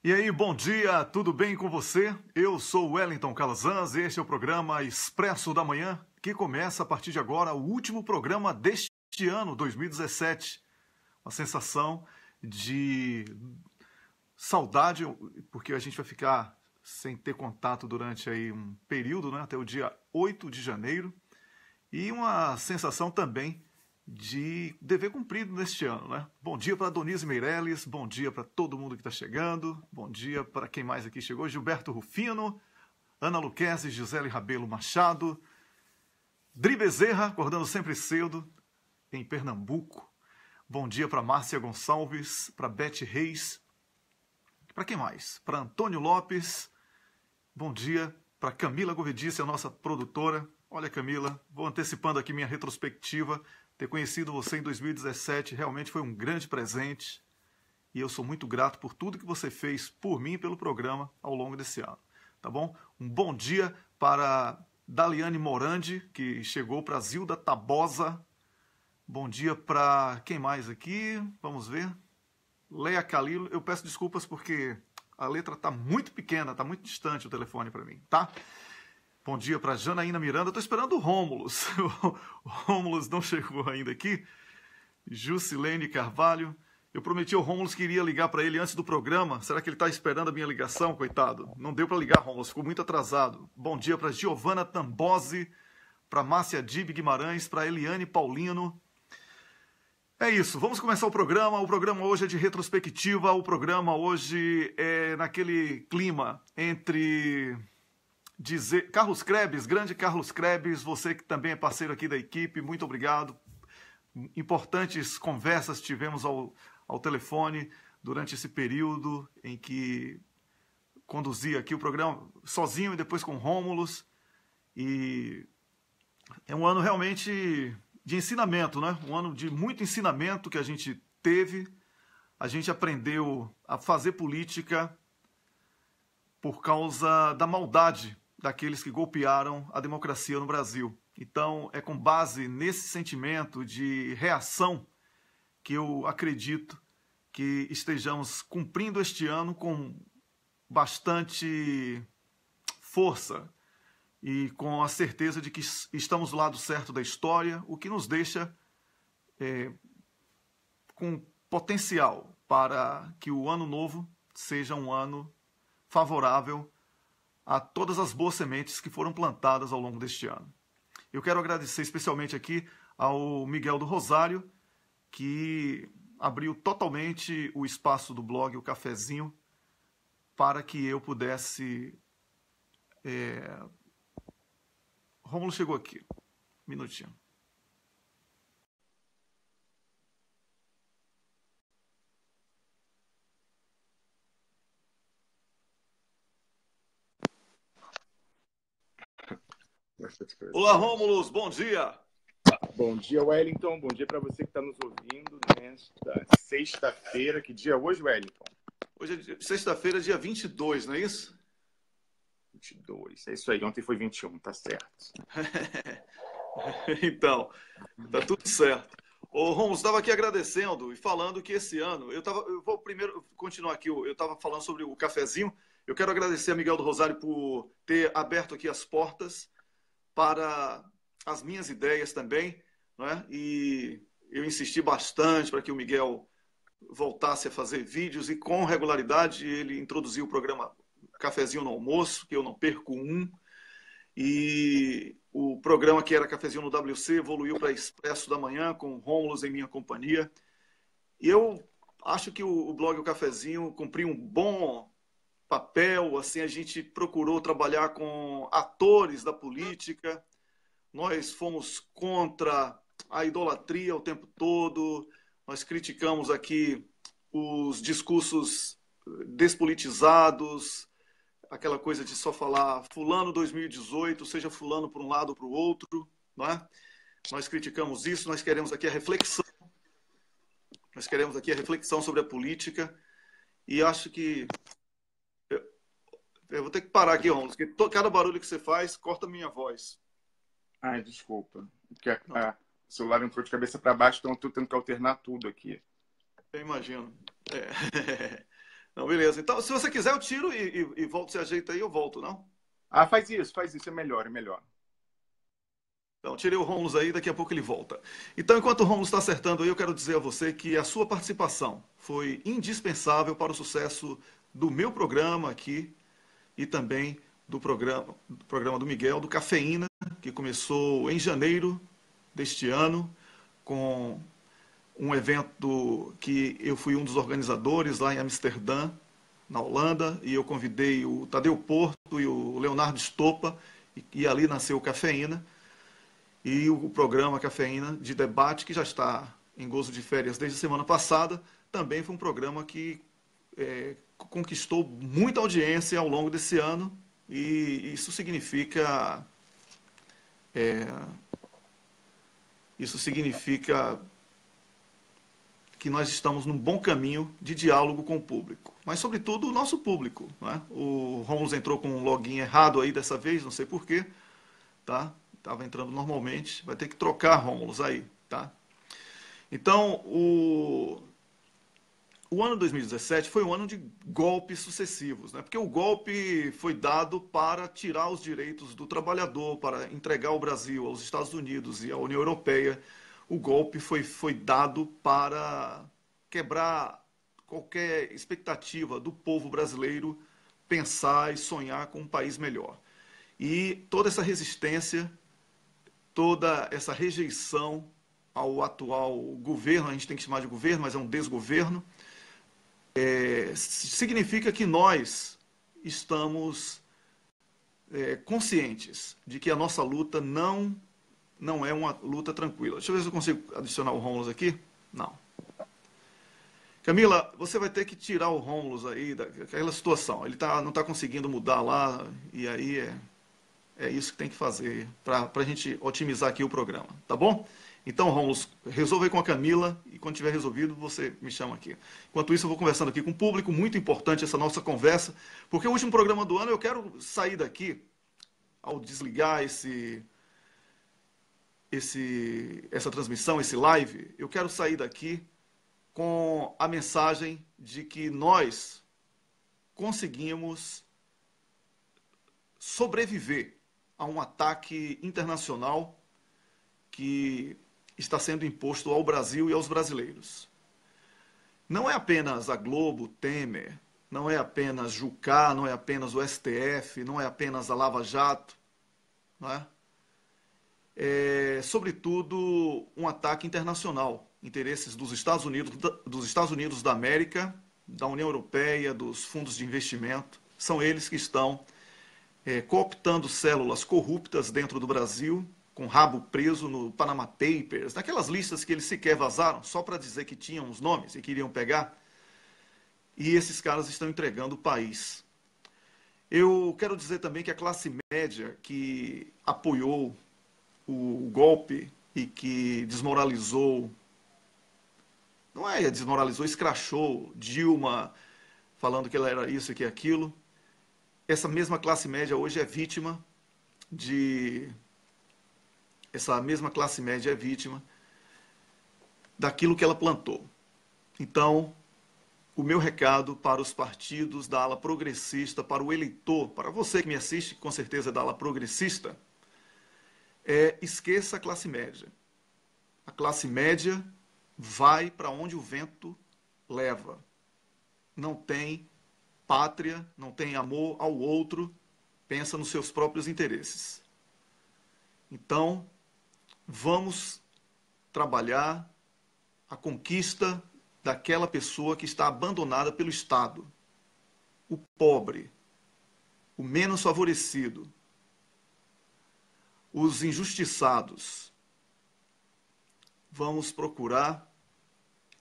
E aí, bom dia, tudo bem com você? Eu sou o Wellington Calazans e este é o programa Expresso da Manhã, que começa a partir de agora o último programa deste ano, 2017. Uma sensação de saudade, porque a gente vai ficar sem ter contato durante aí um período, né, até o dia 8 de janeiro, e uma sensação também de dever cumprido neste ano, né? Bom dia para Donise Meirelles, bom dia para todo mundo que está chegando, bom dia para quem mais aqui chegou, Gilberto Rufino, Ana Luquezzi, Gisele Rabelo Machado, Dri Bezerra, acordando sempre cedo, em Pernambuco. Bom dia para Márcia Gonçalves, para Beth Reis, para quem mais? Para Antônio Lopes, bom dia para Camila Govedice, a nossa produtora. Olha, Camila, vou antecipando aqui minha retrospectiva. Ter conhecido você em 2017 realmente foi um grande presente e eu sou muito grato por tudo que você fez por mim e pelo programa ao longo desse ano, tá bom? Um bom dia para Daliane Morandi, que chegou para Zilda Tabosa. Bom dia para quem mais aqui? Vamos ver. Leia Calilo. Eu peço desculpas porque a letra está muito pequena, está muito distante o telefone para mim, tá? Bom dia para Janaína Miranda. Estou esperando o Rômulus. O Rômulus não chegou ainda aqui. Jusilene Carvalho. Eu prometi ao Rômulus que iria ligar para ele antes do programa. Será que ele está esperando a minha ligação, coitado? Não deu para ligar, Rômulus. Ficou muito atrasado. Bom dia para Giovana Tambosi, para Márcia Dib Guimarães, para Eliane Paulino. É isso, vamos começar o programa. O programa hoje é de retrospectiva. O programa hoje é naquele clima entre... Carlos Krebs, grande Carlos Krebs, você que também é parceiro aqui da equipe, muito obrigado. Importantes conversas tivemos ao telefone durante esse período em que conduzi aqui o programa sozinho e depois com Rômulus. E é um ano realmente de ensinamento, né? Um ano de muito ensinamento que a gente teve. A gente aprendeu a fazer política por causa da maldade daqueles que golpearam a democracia no Brasil. Então, é com base nesse sentimento de reação que eu acredito que estejamos cumprindo este ano com bastante força e com a certeza de que estamos do lado certo da história, o que nos deixa com potencial para que o ano novo seja um ano favorável a todas as boas sementes que foram plantadas ao longo deste ano. Eu quero agradecer especialmente aqui ao Miguel do Rosário, que abriu totalmente o espaço do blog O Cafezinho para que eu pudesse... Rômulo chegou aqui. Um minutinho. Olá, Rômulus, bom dia. Bom dia, Wellington. Bom dia para você que está nos ouvindo nesta sexta-feira. Que dia é hoje, Wellington? Hoje é sexta-feira, dia 22, não é isso? 22. É isso aí. Ontem foi 21, tá certo. Então, tá tudo certo. Ô, Rômulus, estava aqui agradecendo e falando que esse ano... Eu vou primeiro continuar aqui. Eu estava falando sobre o cafezinho. Eu quero agradecer a Miguel do Rosário por ter aberto aqui as portas para as minhas ideias também, né? E eu insisti bastante para que o Miguel voltasse a fazer vídeos e com regularidade ele introduziu o programa Cafezinho no Almoço, que eu não perco um, e o programa que era Cafezinho no WC evoluiu para Expresso da Manhã, com Rômulus em minha companhia. E eu acho que o blog O Cafezinho cumpriu um bom papel, assim, a gente procurou trabalhar com atores da política, nós fomos contra a idolatria o tempo todo, nós criticamos aqui os discursos despolitizados, aquela coisa de só falar fulano 2018, seja fulano para um lado ou para o outro, não é? Nós criticamos isso, nós queremos aqui a reflexão sobre a política e acho que eu vou ter que parar aqui, Rômulo, porque cada barulho que você faz corta a minha voz. Ai, desculpa. Porque o celular entrou de cabeça para baixo, então eu estou tendo que alternar tudo aqui. Eu imagino. Não, beleza. Então, se você quiser, eu tiro e volto. Se ajeita aí, eu volto, não? Ah, faz isso, é melhor, é melhor. Então, tirei o Rômulo aí, daqui a pouco ele volta. Então, enquanto o Rômulo está acertando aí, eu quero dizer a você que a sua participação foi indispensável para o sucesso do meu programa aqui e também do programa do Miguel, do Cafeína, que começou em janeiro deste ano, com um evento que eu fui um dos organizadores lá em Amsterdã, na Holanda, e eu convidei o Tadeu Porto e o Leonardo Stoppa, e ali nasceu o Cafeína, e o programa Cafeína de debate, que já está em gozo de férias desde a semana passada, também foi um programa que conquistou muita audiência ao longo desse ano, e isso significa que nós estamos num bom caminho de diálogo com o público, mas sobretudo o nosso público, né? O Romulus entrou com um login errado aí dessa vez, não sei porquê, tá? Estava entrando normalmente, vai ter que trocar, Romulus, aí, tá? Então, o ano 2017 foi um ano de golpes sucessivos, né? Porque o golpe foi dado para tirar os direitos do trabalhador, para entregar o Brasil aos Estados Unidos e à União Europeia. O golpe foi dado para quebrar qualquer expectativa do povo brasileiro pensar e sonhar com um país melhor. E toda essa resistência, toda essa rejeição ao atual governo, a gente tem que chamar de governo, mas é um desgoverno, significa que nós estamos conscientes de que a nossa luta não é uma luta tranquila. Deixa eu ver se eu consigo adicionar o Rômulo aqui. Não. Camila, você vai ter que tirar o Rômulo aí daquela situação. Ele não está conseguindo mudar lá, e aí é isso que tem que fazer para a gente otimizar aqui o programa, tá bom? Então, Rômulo, resolva aí com a Camila e quando tiver resolvido, você me chama aqui. Enquanto isso, eu vou conversando aqui com o público, muito importante essa nossa conversa, porque o último programa do ano eu quero sair daqui, ao desligar essa transmissão, esse live, eu quero sair daqui com a mensagem de que nós conseguimos sobreviver a um ataque internacional que está sendo imposto ao Brasil e aos brasileiros. Não é apenas a Globo, Temer, não é apenas Jucá, não é apenas o STF, não é apenas a Lava Jato, não é? É, sobretudo, um ataque internacional, interesses dos Estados Unidos da América, da União Europeia, dos fundos de investimento, são eles que estão cooptando células corruptas dentro do Brasil, com rabo preso no Panama Papers, naquelas listas que eles sequer vazaram, só para dizer que tinham os nomes e queriam pegar, e esses caras estão entregando o país. Eu quero dizer também que a classe média que apoiou o golpe e que desmoralizou, não é desmoralizou, escrachou Dilma, falando que ela era isso e que aquilo, essa mesma classe média hoje é vítima de... Essa mesma classe média é vítima daquilo que ela plantou. Então, o meu recado para os partidos da ala progressista, para o eleitor, para você que me assiste, com certeza é da ala progressista, esqueça a classe média. A classe média vai para onde o vento leva. Não tem pátria, não tem amor ao outro, pensa nos seus próprios interesses. Então, vamos trabalhar a conquista daquela pessoa que está abandonada pelo Estado. O pobre, o menos favorecido, os injustiçados. Vamos procurar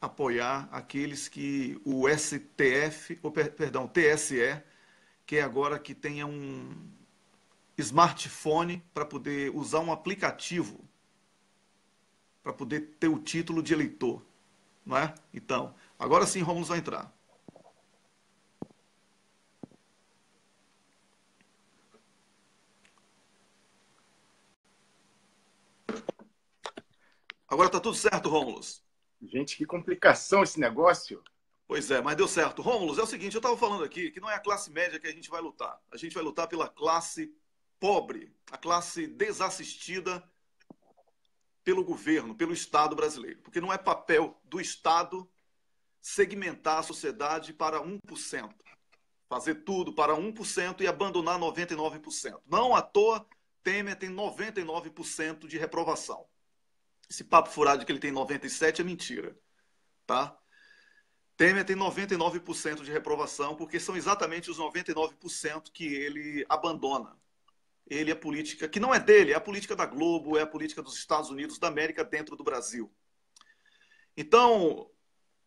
apoiar aqueles que o STF, o TSE, quer agora que tenha um smartphone para poder usar um aplicativo para poder ter o título de eleitor, não é? Então, agora sim, Rômulo vai entrar. Agora tá tudo certo, Rômulo. Gente, que complicação esse negócio. Pois é, mas deu certo. Rômulo, é o seguinte, eu estava falando aqui que não é a classe média que a gente vai lutar. A gente vai lutar pela classe pobre, a classe desassistida pelo governo, pelo Estado brasileiro. Porque não é papel do Estado segmentar a sociedade para 1%. Fazer tudo para 1% e abandonar 99%. Não à toa, Temer tem 99% de reprovação. Esse papo furado de que ele tem 97% é mentira. Tá? Temer tem 99% de reprovação, porque são exatamente os 99% que ele abandona. Ele é política que não é dele, é a política da Globo, é a política dos Estados Unidos da América dentro do Brasil. Então,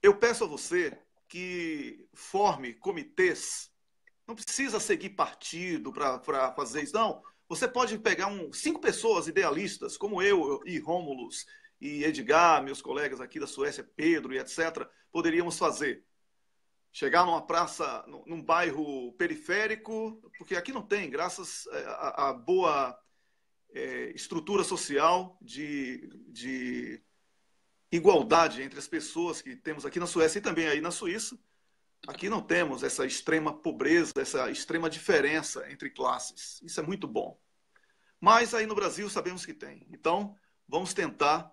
eu peço a você que forme comitês. Não precisa seguir partido para fazer isso, não. Você pode pegar 5 pessoas idealistas, como eu e Rômulus e Edgar, meus colegas aqui da Suécia, Pedro e etc., poderíamos fazer. Chegar numa praça, num bairro periférico, porque aqui não tem, graças à boa estrutura social de igualdade entre as pessoas que temos aqui na Suécia e também aí na Suíça. Aqui não temos essa extrema pobreza, essa extrema diferença entre classes. Isso é muito bom. Mas aí no Brasil sabemos que tem. Então, vamos tentar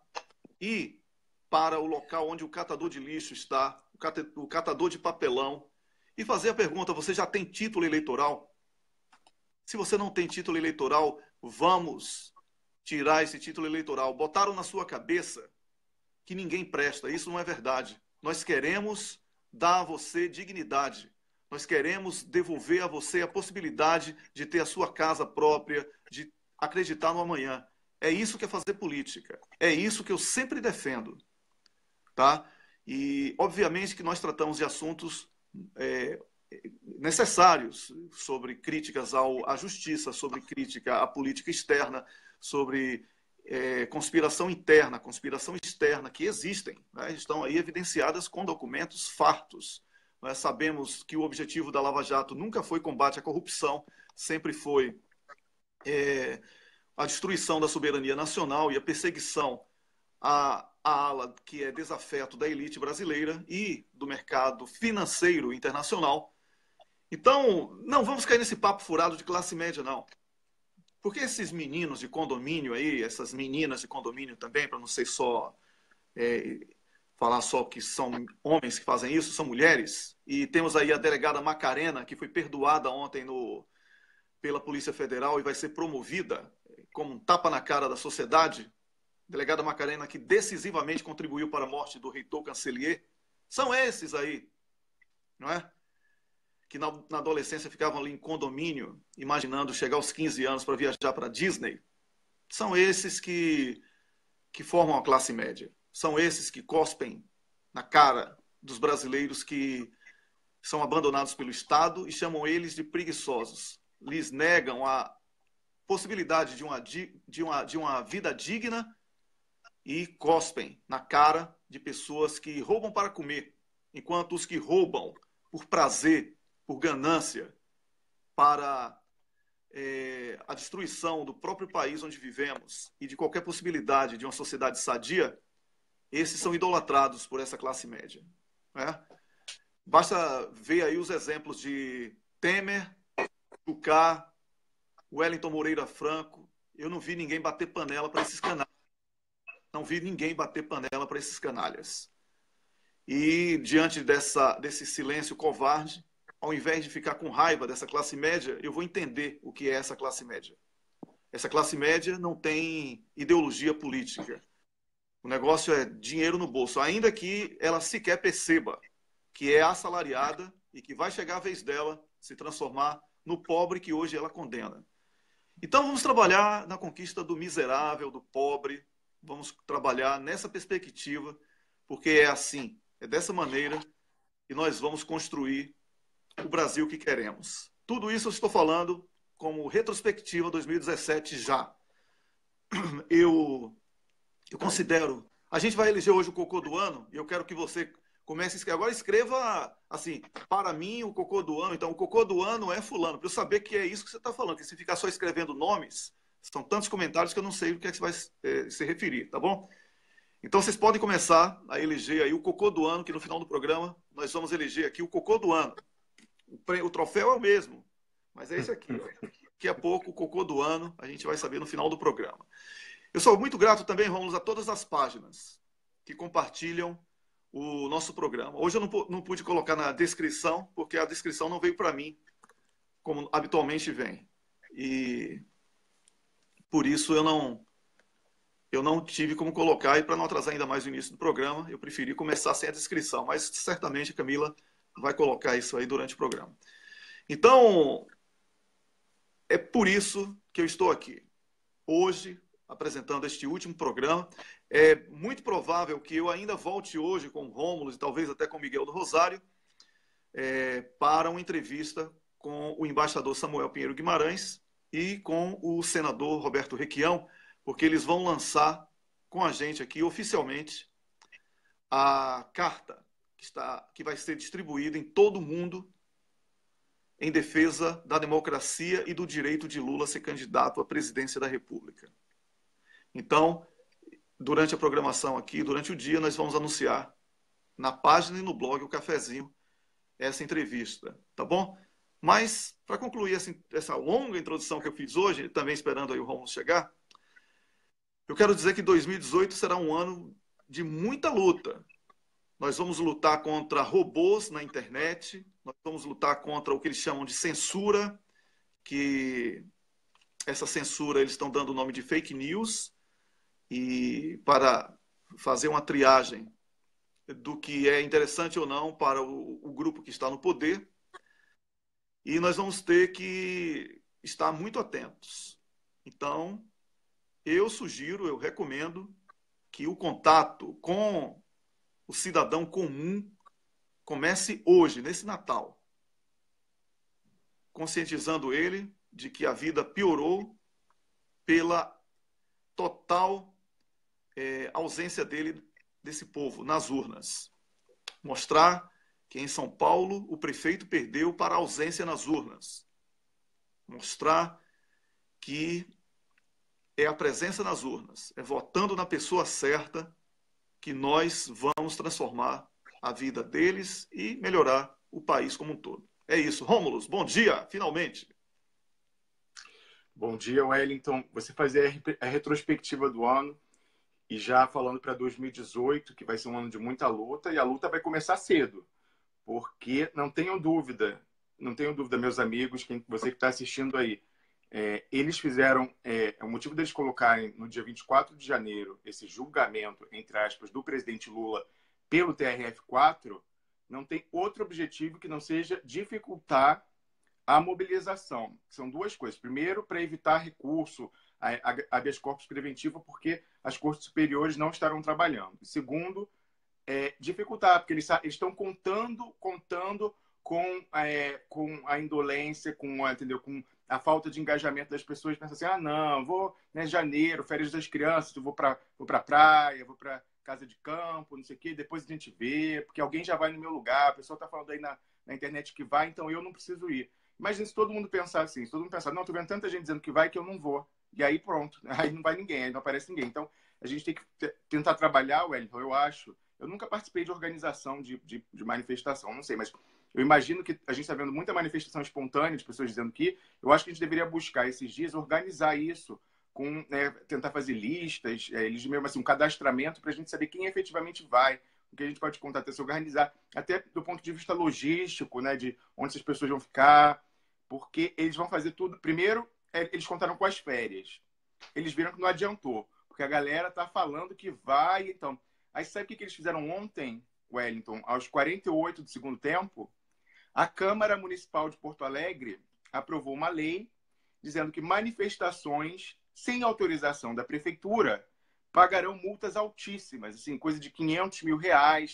ir para o local onde o catador de lixo está, o catador de papelão, e fazer a pergunta: você já tem título eleitoral? Se você não tem título eleitoral, vamos tirar esse título eleitoral. Botaram na sua cabeça que ninguém presta. Isso não é verdade. Nós queremos dar a você dignidade. Nós queremos devolver a você a possibilidade de ter a sua casa própria, de acreditar no amanhã. É isso que é fazer política. É isso que eu sempre defendo. Tá? E, obviamente, que nós tratamos de assuntos necessários, sobre críticas à justiça, sobre crítica à política externa, sobre conspiração interna, conspiração externa, que existem, né? Estão aí evidenciadas com documentos fartos. Nós sabemos que o objetivo da Lava Jato nunca foi combate à corrupção, sempre foi a destruição da soberania nacional e a perseguição à ala que é desafeto da elite brasileira e do mercado financeiro internacional. Então, não vamos cair nesse papo furado de classe média, não. Porque esses meninos de condomínio aí, essas meninas de condomínio também, para não ser só falar só que são homens que fazem isso, são mulheres. E temos aí a delegada Macarena, que foi perdoada ontem pela Polícia Federal e vai ser promovida como um tapa na cara da sociedade. Delegada Macarena, que decisivamente contribuiu para a morte do reitor Cancelier. São esses aí, não é? Que na adolescência ficavam ali em condomínio, imaginando chegar aos 15 anos para viajar para a Disney. São esses que formam a classe média. São esses que cospem na cara dos brasileiros que são abandonados pelo Estado e chamam eles de preguiçosos. Lhes negam a possibilidade de uma vida digna e cospem na cara de pessoas que roubam para comer, enquanto os que roubam por prazer, por ganância, para a destruição do próprio país onde vivemos e de qualquer possibilidade de uma sociedade sadia, esses são idolatrados por essa classe média. Né? Basta ver aí os exemplos de Temer, Jucá, Wellington Moreira Franco. Eu não vi ninguém bater panela para esses canalhas. Não vi ninguém bater panela para esses canalhas. E diante desse silêncio covarde, ao invés de ficar com raiva dessa classe média, eu vou entender o que é essa classe média. Essa classe média não tem ideologia política. O negócio é dinheiro no bolso, ainda que ela sequer perceba que é assalariada e que vai chegar a vez dela se transformar no pobre que hoje ela condena. Então vamos trabalhar na conquista do miserável, do pobre, vamos trabalhar nessa perspectiva, porque é assim, é dessa maneira que nós vamos construir o Brasil que queremos. Tudo isso eu estou falando como retrospectiva 2017 já. Eu considero... A gente vai eleger hoje o cocô do ano e eu quero que você comece a escrever. Agora escreva assim, para mim o cocô do ano. Então o cocô do ano é fulano, para eu saber que é isso que você está falando. Porque se ficar só escrevendo nomes, são tantos comentários que eu não sei o que é que você vai se referir, tá bom? Então vocês podem começar a eleger aí o cocô do ano, que no final do programa nós vamos eleger aqui o cocô do ano. O troféu é o mesmo, mas é esse aqui. Daqui a pouco, o cocô do ano, a gente vai saber no final do programa. Eu sou muito grato também, Rômulo, a todas as páginas que compartilham o nosso programa. Hoje eu não pude colocar na descrição, porque a descrição não veio para mim, como habitualmente vem. E por isso eu não tive como colocar, e para não atrasar ainda mais o início do programa, eu preferi começar sem a descrição, mas certamente a Camila vai colocar isso aí durante o programa. Então, é por isso que eu estou aqui, hoje, apresentando este último programa. É muito provável que eu ainda volte hoje com o Rômulo e talvez até com o Miguel do Rosário, para uma entrevista com o embaixador Samuel Pinheiro Guimarães e com o senador Roberto Requião, porque eles vão lançar com a gente aqui oficialmente a carta que vai ser distribuída em todo o mundo em defesa da democracia e do direito de Lula a ser candidato à presidência da República. Então, durante a programação aqui, durante o dia, nós vamos anunciar na página e no blog O Cafezinho essa entrevista, tá bom? Mas, para concluir essa longa introdução que eu fiz hoje, também esperando aí o Romulo chegar, eu quero dizer que 2018 será um ano de muita luta. Nós vamos lutar contra robôs na internet, nós vamos lutar contra o que eles chamam de censura, que essa censura eles estão dando o nome de fake news, e para fazer uma triagem do que é interessante ou não para o grupo que está no poder. E nós vamos ter que estar muito atentos. Então, eu sugiro, eu recomendo que o contato com o cidadão comum comece hoje, nesse Natal, conscientizando ele de que a vida piorou pela total ausência desse povo nas urnas. Mostrar que em São Paulo o prefeito perdeu para a ausência nas urnas. Mostrar que é a presença nas urnas, é votando na pessoa certa que nós vamos transformar a vida deles e melhorar o país como um todo. É isso. Rômulo, bom dia, finalmente. Bom dia, Wellington. Você fazer a retrospectiva do ano e já falando para 2018, que vai ser um ano de muita luta, e a luta vai começar cedo, porque não tenham dúvida, meus amigos, você que está assistindo aí, eles fizeram, o motivo deles colocarem no dia 24 de janeiro esse julgamento, entre aspas, do presidente Lula pelo TRF4, não tem outro objetivo que não seja dificultar a mobilização. São duas coisas. Primeiro, para evitar recurso a habeas corpus preventivo, porque as cortes superiores não estarão trabalhando. Segundo, dificultar, porque eles estão contando com a indolência, entendeu? Com a falta de engajamento das pessoas. Pensam assim, não, vou, né, janeiro, férias das crianças, vou para praia, vou para casa de campo, não sei o quê, depois a gente vê, porque alguém já vai no meu lugar, a pessoa está falando aí na internet que vai, então eu não preciso ir. Imagina se todo mundo pensar assim, se todo mundo pensar, não, tô vendo tanta gente dizendo que vai que eu não vou. E aí pronto, aí não vai ninguém, aí não aparece ninguém. Então, a gente tem que tentar trabalhar, Wellington, eu acho. Eu nunca participei de organização de manifestação, não sei, mas eu imagino que a gente está vendo muita manifestação espontânea de pessoas dizendo que eu acho que a gente deveria buscar esses dias, organizar isso, tentar fazer listas, mesmo assim, um cadastramento para a gente saber quem efetivamente vai, o que a gente pode contar, até se organizar, até do ponto de vista logístico, né, de onde essas pessoas vão ficar, porque eles vão fazer tudo. Primeiro, eles contaram com as férias. Eles viram que não adiantou, porque a galera tá falando que vai, então. Aí sabe o que eles fizeram ontem, Wellington? Aos 48 do segundo tempo, a Câmara Municipal de Porto Alegre aprovou uma lei dizendo que manifestações sem autorização da prefeitura pagarão multas altíssimas, assim, coisa de R$500 mil,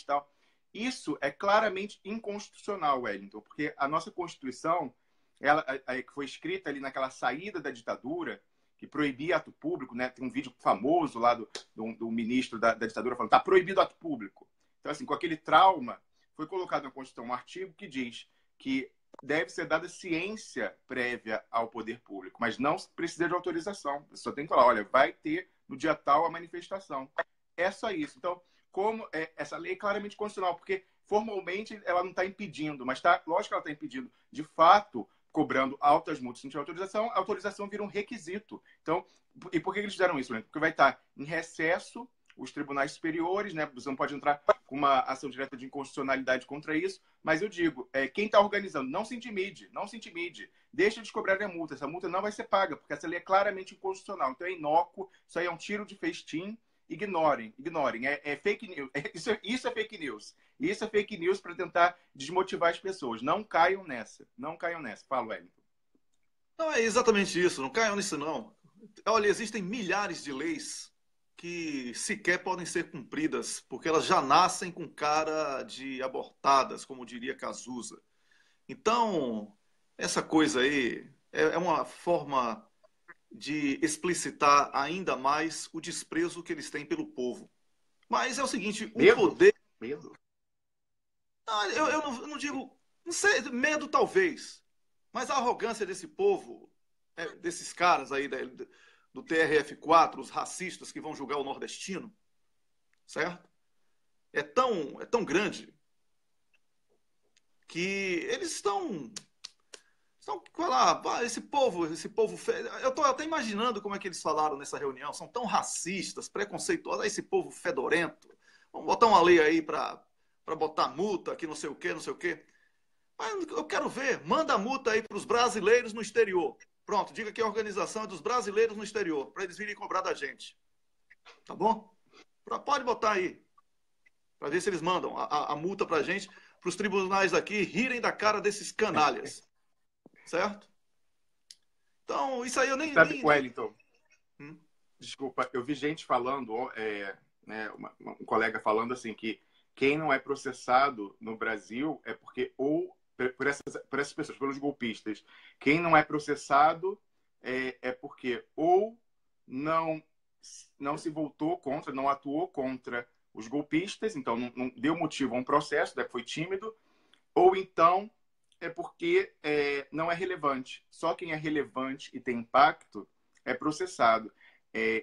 tal. Isso é claramente inconstitucional, Wellington, porque a nossa Constituição, que foi escrita ali naquela saída da ditadura, que proibia ato público, né? Tem um vídeo famoso lá do ministro da ditadura falando, tá proibido ato público. Então, assim, com aquele trauma, foi colocado na Constituição um artigo que diz que deve ser dada ciência prévia ao poder público, mas não precisa de autorização. Você só tem que falar, olha, vai ter no dia tal a manifestação. é só isso. Então, como essa lei é claramente constitucional, porque formalmente ela não está impedindo, mas lógico que ela está impedindo, de fato, cobrando altas multas sem autorização, a autorização vira um requisito. Então, e por que eles fizeram isso, Leandro? Porque vai estar em recesso os tribunais superiores, né? Você não pode entrar com uma ação direta de inconstitucionalidade contra isso, mas eu digo, quem está organizando, não se intimide, não se intimide, deixa de cobrar a multa, essa multa não vai ser paga, porque essa lei é claramente inconstitucional, então é inócuo, isso aí é um tiro de festim, ignorem, é fake news, isso é fake news, isso é fake news para tentar desmotivar as pessoas, não caiam nessa, fala, Wellington. Não é exatamente isso, não caiam nisso não. Olha, existem milhares de leis que sequer podem ser cumpridas, porque elas já nascem com cara de abortadas, como diria Cazuza. Então, essa coisa aí é uma forma de explicitar ainda mais o desprezo que eles têm pelo povo. Mas é o seguinte, o poder... Medo? Eu não digo... Não sei, medo talvez. Mas a arrogância desse povo, desses caras aí do TRF4, os racistas que vão julgar o nordestino, certo? É tão grande que eles estão lá, esse povo, eu estou até imaginando como é que eles falaram nessa reunião, são tão racistas, preconceituosos, esse povo fedorento, vamos botar uma lei aí para botar multa, que não sei o quê, não sei o quê. Mas eu quero ver, manda a multa aí para os brasileiros no exterior. Pronto, diga que a organização é dos brasileiros no exterior, para eles virem cobrar da gente. Tá bom? Pode botar aí, para ver se eles mandam a multa para a gente, para os tribunais daqui rirem da cara desses canalhas. Certo? Então, isso aí eu nem... Sabe, Wellington, desculpa, eu vi gente falando, né, um colega falando assim, que quem não é processado no Brasil é porque, ou por essas pessoas, pelos golpistas, quem não é processado é porque ou não se voltou contra, não atuou contra os golpistas, então não deu motivo a um processo, né, foi tímido, ou então é porque não é relevante. Só quem é relevante e tem impacto é processado.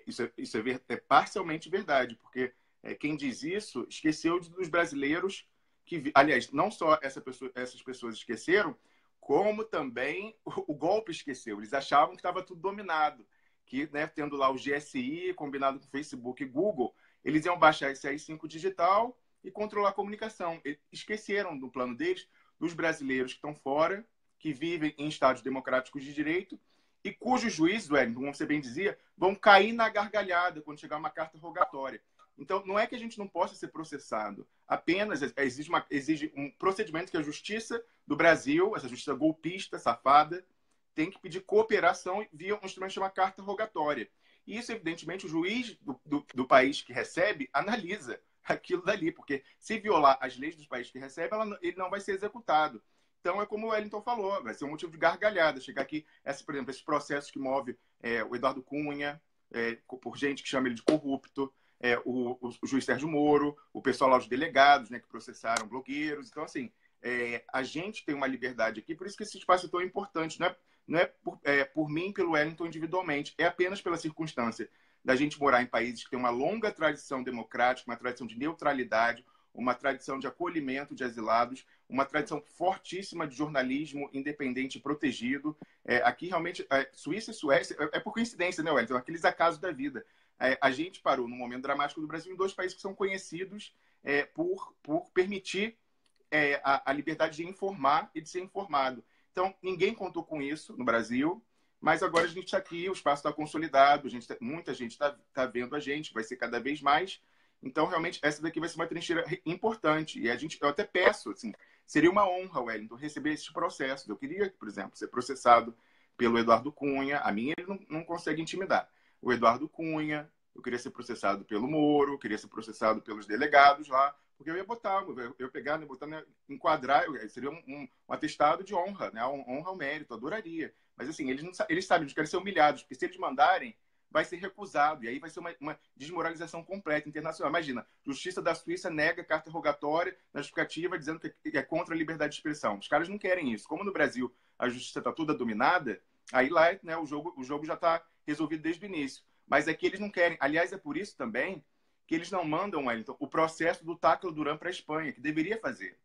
Isso é parcialmente verdade, porque quem diz isso esqueceu dos brasileiros que, aliás, não só essas pessoas esqueceram, como também o golpe esqueceu. Eles achavam que estava tudo dominado, que, né, tendo lá o GSI combinado com o Facebook e Google, eles iam baixar esse AI-5 digital e controlar a comunicação. Eles esqueceram do plano deles dos brasileiros que estão fora, que vivem em estados democráticos de direito e cujos juízes, Wellington, como você bem dizia, vão cair na gargalhada quando chegar uma carta rogatória. Então, não é que a gente não possa ser processado, apenas exige um procedimento que a justiça do Brasil, essa justiça golpista, safada, tem que pedir cooperação via um instrumento chamado carta rogatória. E isso, evidentemente, o juiz do país que recebe analisa aquilo dali, porque se violar as leis dos países que recebe, ele não vai ser executado. Então, é como o Wellington falou, vai ser um motivo de gargalhada. Chegar aqui, por exemplo, esses processos que move o Eduardo Cunha, por gente que chama ele de corrupto, o juiz Sérgio Moro, o pessoal lá, os delegados, né, que processaram blogueiros. Então, assim, a gente tem uma liberdade aqui, por isso que esse espaço é tão importante. Não é por mim, pelo Wellington individualmente, é apenas pela circunstância da gente morar em países que têm uma longa tradição democrática, uma tradição de neutralidade, uma tradição de acolhimento de asilados, uma tradição fortíssima de jornalismo independente e protegido. Aqui, realmente, Suíça e Suécia, é por coincidência, né, Wellington? Aqueles acasos da vida. A gente parou, num momento dramático do Brasil, em dois países que são conhecidos por permitir a liberdade de informar e de ser informado. Então, ninguém contou com isso no Brasil, mas agora a gente está aqui, o espaço está consolidado, muita gente está vendo a gente, vai ser cada vez mais. Então, realmente, essa daqui vai ser uma trincheira importante. E eu até peço, assim, seria uma honra, Wellington, receber esses processos. Eu queria, por exemplo, ser processado pelo Eduardo Cunha. A mim, ele não consegue intimidar. O Eduardo Cunha, eu queria ser processado pelo Moro, eu queria ser processado pelos delegados lá, porque eu ia pegar, né, botar, né, enquadrar, seria um atestado de honra, né, honra ao mérito, adoraria. Mas, assim, eles sabem, eles querem ser humilhados, porque se eles mandarem, vai ser recusado. E aí vai ser uma desmoralização completa internacional. Imagina, Justiça da Suíça nega carta rogatória na justificativa dizendo que é contra a liberdade de expressão. Os caras não querem isso. Como no Brasil a justiça está toda dominada, aí lá, né, o jogo já está resolvido desde o início. Mas aqui eles não querem. Aliás, é por isso também que eles não mandam, Wellington, o processo do Tacla Duran para a Espanha, que deveria fazer.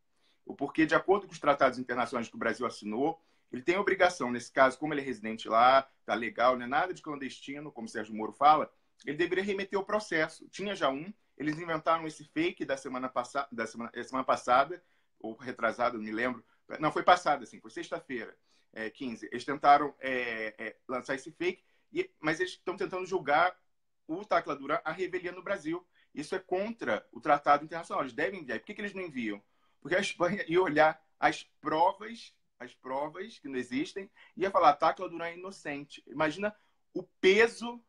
Porque, de acordo com os tratados internacionais que o Brasil assinou, ele tem a obrigação, nesse caso, como ele é residente lá, tá legal, não é nada de clandestino, como o Sérgio Moro fala, ele deveria remeter o processo. Tinha já um, eles inventaram esse fake da semana passada, ou retrasada, não me lembro. Não, foi passada, assim, foi sexta-feira, 15. Eles tentaram lançar esse fake, mas eles estão tentando julgar o Tacla Duran a revelia no Brasil. Isso é contra o tratado internacional. Eles devem enviar. Por que eles não enviam? Porque a Espanha ia olhar as provas que não existem, e ia falar, Tacla Duran é inocente. Imagina o peso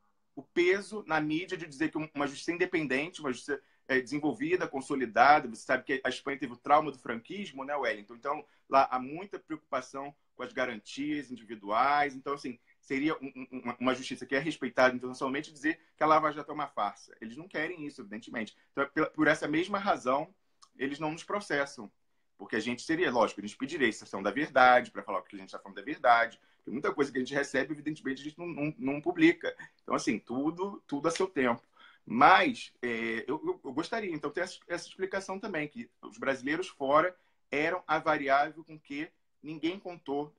na mídia de dizer que uma justiça independente, uma justiça desenvolvida, consolidada, você sabe que a Espanha teve o trauma do franquismo, né, Wellington? Então, lá há muita preocupação com as garantias individuais. Então, assim, seria uma justiça que é respeitada internacionalmente dizer que a Lava Jato é uma farsa. Eles não querem isso, evidentemente. Então, por essa mesma razão, eles não nos processam. Porque a gente seria, lógico, a gente pediria a extração da verdade, para falar o que a gente está falando da verdade. Porque muita coisa que a gente recebe, evidentemente, a gente não publica. Então, assim, tudo a seu tempo. Mas eu gostaria, então, ter essa explicação também, que os brasileiros fora eram a variável com que ninguém contou.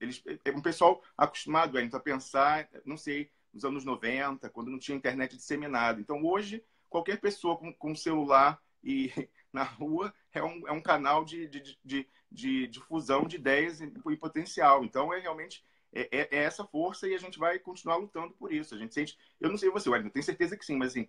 É um pessoal acostumado a pensar, não sei, nos anos 90, quando não tinha internet disseminada. Então, hoje, qualquer pessoa com celular e na rua é um canal de difusão de ideias e potencial. Então, realmente essa força, e a gente vai continuar lutando por isso. A gente sente, eu não sei você, Wellington, tenho certeza que sim, mas assim,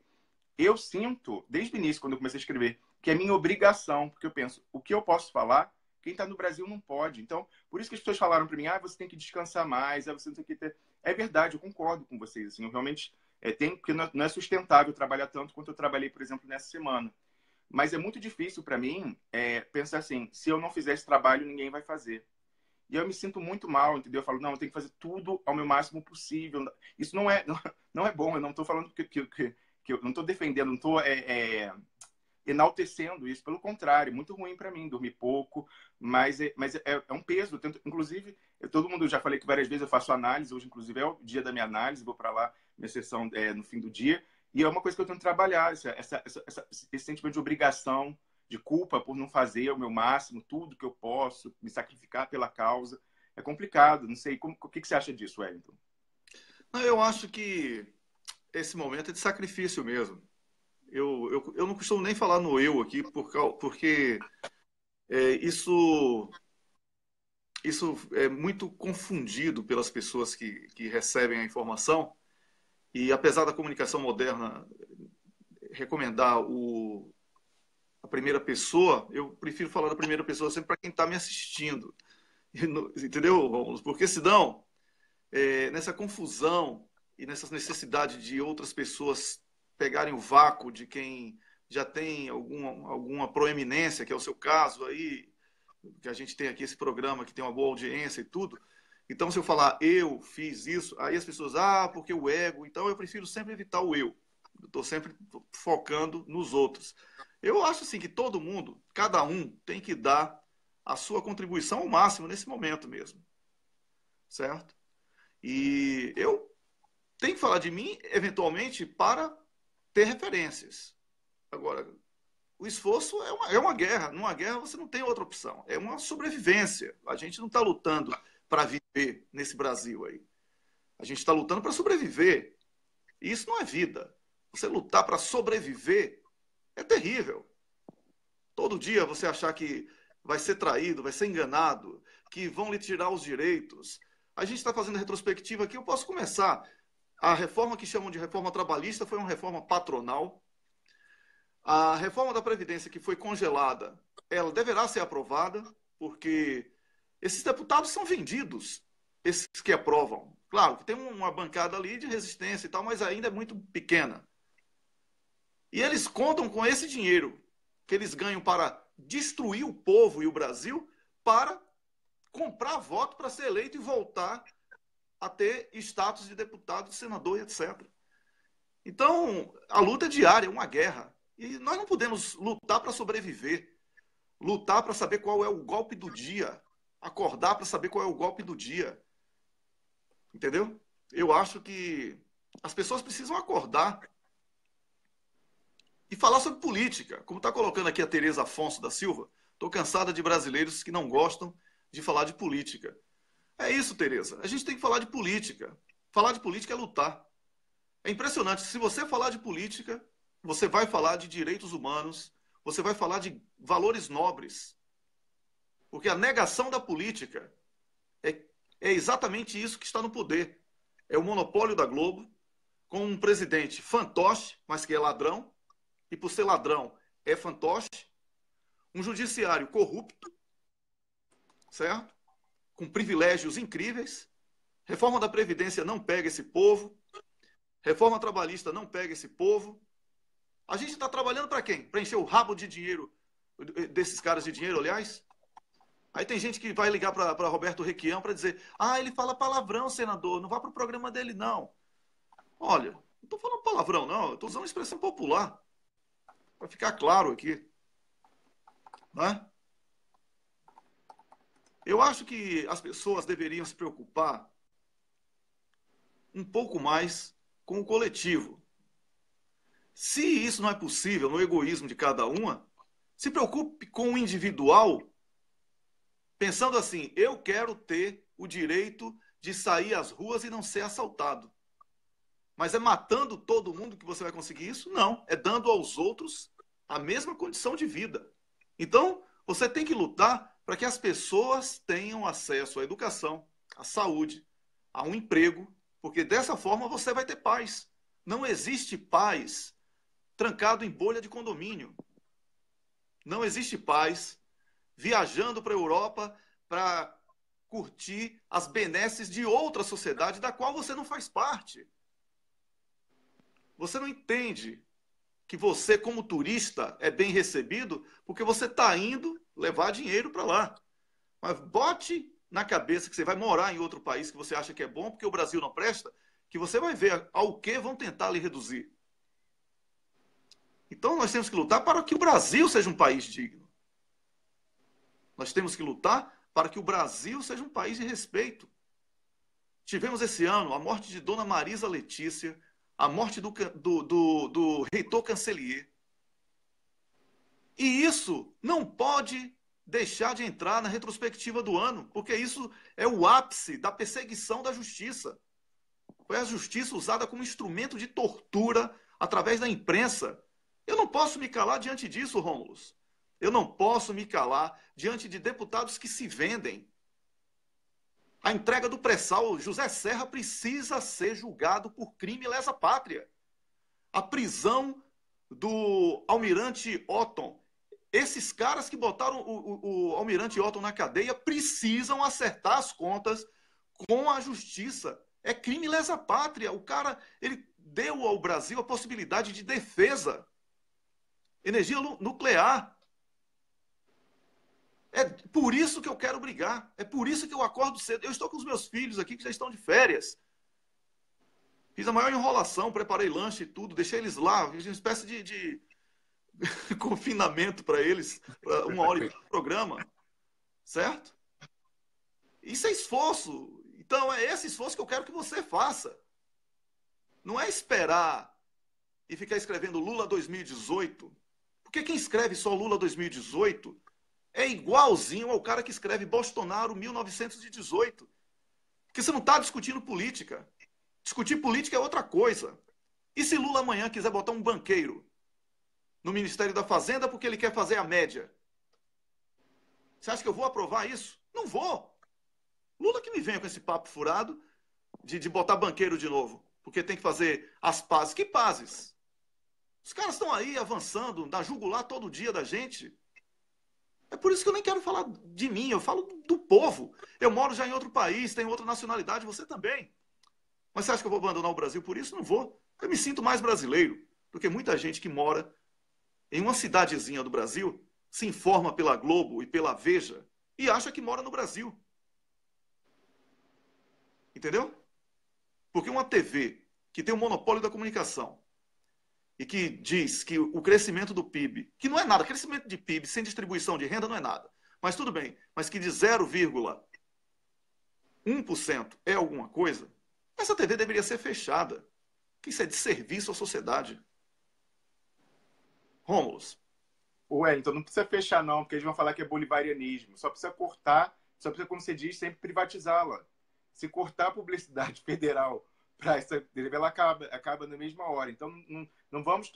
eu sinto, desde o início, quando eu comecei a escrever, que é minha obrigação, porque eu penso, o que eu posso falar, quem está no Brasil não pode. Então, por isso que as pessoas falaram para mim, você tem que descansar mais, você não tem que ter... É verdade, eu concordo com vocês. Assim, eu realmente tenho, porque não é sustentável trabalhar tanto quanto eu trabalhei, por exemplo, nessa semana. Mas é muito difícil para mim pensar assim, se eu não fizer esse trabalho, ninguém vai fazer. E eu me sinto muito mal, entendeu? Eu falo, não, eu tenho que fazer tudo ao meu máximo possível. Isso não é bom, eu não estou falando que eu não estou defendendo, não estou enaltecendo isso. Pelo contrário, muito ruim para mim, dormir pouco, mas é um peso. Inclusive, todo mundo, já falei que várias vezes eu faço análise, hoje inclusive é o dia da minha análise, vou para lá, minha sessão no fim do dia, e é uma coisa que eu tenho que trabalhar, esse sentimento de obrigação, de culpa por não fazer o meu máximo, tudo que eu posso, me sacrificar pela causa. É complicado, não sei. O que você acha disso, Wellington? Eu acho que esse momento é de sacrifício mesmo. Eu não costumo nem falar no eu aqui, porque isso é muito confundido pelas pessoas que recebem a informação. E apesar da comunicação moderna recomendar a primeira pessoa, eu prefiro falar da primeira pessoa sempre para quem está me assistindo. Entendeu, Rômulo? Porque senão, nessa confusão e nessa necessidade de outras pessoas pegarem o vácuo de quem já tem alguma proeminência, que é o seu caso aí, que a gente tem aqui esse programa que tem uma boa audiência e tudo. Então, se eu falar eu fiz isso, aí as pessoas, porque o ego. Então, eu prefiro sempre evitar o eu. Estou sempre focando nos outros. Eu acho assim que todo mundo, cada um, tem que dar a sua contribuição ao máximo nesse momento mesmo. Certo? E eu tenho que falar de mim, eventualmente, para ter referências. Agora, o esforço é uma guerra. Numa guerra você não tem outra opção. É uma sobrevivência. A gente não está lutando para viver nesse Brasil aí. A gente está lutando para sobreviver. E isso não é vida. Você lutar para sobreviver é terrível. Todo dia você achar que vai ser traído, vai ser enganado, que vão lhe tirar os direitos. A gente está fazendo retrospectiva aqui, eu posso começar. A reforma que chamam de reforma trabalhista foi uma reforma patronal. A reforma da Previdência que foi congelada, ela deverá ser aprovada, porque esses deputados são vendidos, esses que aprovam. Claro que tem uma bancada ali de resistência e tal, mas ainda é muito pequena. E eles contam com esse dinheiro que eles ganham para destruir o povo e o Brasil, para comprar voto para ser eleito e voltar a ter status de deputado, de senador e etc. Então, a luta é diária, é uma guerra. E nós não podemos lutar para sobreviver, lutar para saber qual é o golpe do dia, acordar para saber qual é o golpe do dia. Entendeu? Eu acho que as pessoas precisam acordar. e falar sobre política, como está colocando aqui a Tereza Afonso da Silva. Estou cansada de brasileiros que não gostam de falar de política. É isso, Tereza. A gente tem que falar de política. Falar de política é lutar. É impressionante. Se você falar de política, você vai falar de direitos humanos, você vai falar de valores nobres. Porque a negação da política é exatamente isso que está no poder. É o monopólio da Globo, com um presidente fantoche, mas que é ladrão, e por ser ladrão é fantoche, um judiciário corrupto, certo? Com privilégios incríveis. Reforma da Previdência não pega esse povo. Reforma trabalhista não pega esse povo. A gente está trabalhando para quem? Para encher o rabo de dinheiro desses caras de dinheiro, aliás? Aí tem gente que vai ligar para Roberto Requião para dizer: ah, ele fala palavrão, senador, não vá para o programa dele, não. Olha, não estou falando palavrão, não. Estou usando uma expressão popular. Para ficar claro aqui. Né? Eu acho que as pessoas deveriam se preocupar um pouco mais com o coletivo. Se isso não é possível no egoísmo de cada uma, se preocupe com o individual, pensando assim: eu quero ter o direito de sair às ruas e não ser assaltado. Mas é matando todo mundo que você vai conseguir isso? Não. É dando aos outros a mesma condição de vida. Então, você tem que lutar para que as pessoas tenham acesso à educação, à saúde, a um emprego, porque dessa forma você vai ter paz. Não existe paz trancado em bolha de condomínio. Não existe paz viajando para a Europa para curtir as benesses de outra sociedade da qual você não faz parte. Você não entende que você, como turista, é bem recebido porque você está indo levar dinheiro para lá. Mas bote na cabeça que você vai morar em outro país que você acha que é bom porque o Brasil não presta, que você vai ver ao que vão tentar lhe reduzir. Então nós temos que lutar para que o Brasil seja um país digno. Nós temos que lutar para que o Brasil seja um país de respeito. Tivemos esse ano a morte de Dona Marisa Letícia, a morte do reitor Cancelier. E isso não pode deixar de entrar na retrospectiva do ano, porque isso é o ápice da perseguição da justiça. Foi a justiça usada como instrumento de tortura através da imprensa. Eu não posso me calar diante disso, Rômulus. Eu não posso me calar diante de deputados que se vendem. A entrega do pré-sal, José Serra precisa ser julgado por crime lesa pátria. A prisão do almirante Otton. Esses caras que botaram o almirante Otton na cadeia precisam acertar as contas com a justiça. É crime lesa pátria. O cara, ele deu ao Brasil a possibilidade de defesa. Energia nuclear. É por isso que eu quero brigar. É por isso que eu acordo cedo. Eu estou com os meus filhos aqui que já estão de férias. Fiz a maior enrolação, preparei lanche e tudo, deixei eles lá, fiz uma espécie de confinamento para eles, para 1 hora de programa. Certo? Isso é esforço. Então é esse esforço que eu quero que você faça. Não é esperar e ficar escrevendo Lula 2018. Porque quem escreve só Lula 2018 é igualzinho ao cara que escreve Bolsonaro 1918. Porque você não está discutindo política. Discutir política é outra coisa. E se Lula amanhã quiser botar um banqueiro no Ministério da Fazenda porque ele quer fazer a média? Você acha que eu vou aprovar isso? Não vou. Lula que me venha com esse papo furado de botar banqueiro de novo. Porque tem que fazer as pazes. Que pazes? Os caras estão aí avançando, na jugular todo dia da gente. É por isso que eu nem quero falar de mim, eu falo do povo. Eu moro já em outro país, tenho outra nacionalidade, você também. Mas você acha que eu vou abandonar o Brasil por isso? Não vou. Eu me sinto mais brasileiro do que muita gente que mora em uma cidadezinha do Brasil, se informa pela Globo e pela Veja e acha que mora no Brasil. Entendeu? Porque uma TV que tem o monopólio da comunicação e que diz que o crescimento do PIB, que não é nada, crescimento de PIB sem distribuição de renda não é nada, mas tudo bem, mas que de 0,1% é alguma coisa, essa TV deveria ser fechada, que isso é de serviço à sociedade. Rômulus. Ué, então não precisa fechar não, porque eles vão falar que é bolivarianismo. Só precisa cortar, só precisa, como você diz, sempre privatizá-la. Se cortar a publicidade federal para essa deriva, ela acaba na mesma hora. Então não vamos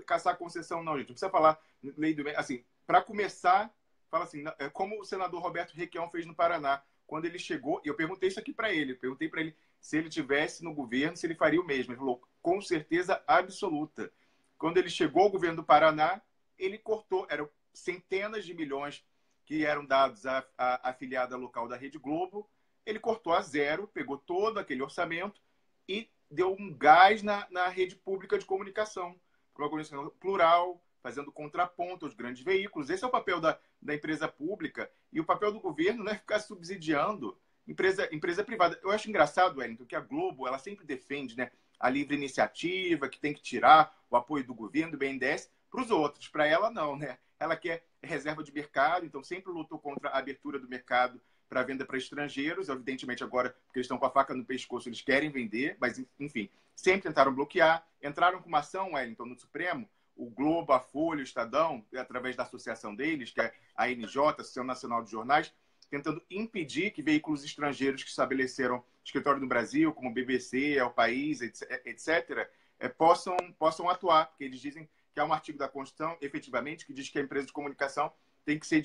caçar concessão não, gente. Não precisa falar lei do bem. Assim, para começar, fala assim, é como o senador Roberto Requião fez no Paraná. Quando ele chegou, e eu perguntei isso aqui para ele, perguntei para ele se ele tivesse no governo, se ele faria o mesmo. Ele falou, com certeza absoluta. Quando ele chegou ao governo do Paraná, ele cortou, eram centenas de milhões que eram dados à afiliada local da Rede Globo, ele cortou a zero, pegou todo aquele orçamento e deu um gás na rede pública de comunicação, uma comunicação plural, fazendo contraponto aos grandes veículos. Esse é o papel da empresa pública, e o papel do governo não é ficar subsidiando empresa privada. Eu acho engraçado, Wellington, que a Globo ela sempre defende, né, a livre iniciativa, que tem que tirar o apoio do governo, do BNDES, para os outros. Para ela, não, né? Ela quer reserva de mercado, então sempre lutou contra a abertura do mercado para venda para estrangeiros. Evidentemente, agora, porque eles estão com a faca no pescoço, eles querem vender, mas, enfim, sempre tentaram bloquear. Entraram com uma ação, Wellington, no Supremo, o Globo, a Folha, o Estadão, através da associação deles, que é a NJ, Associação Nacional de Jornais, tentando impedir que veículos estrangeiros que estabeleceram escritório no Brasil, como BBC, El País, etc., possam atuar, porque eles dizem que há um artigo da Constituição, efetivamente, que diz que a empresa de comunicação tem que ser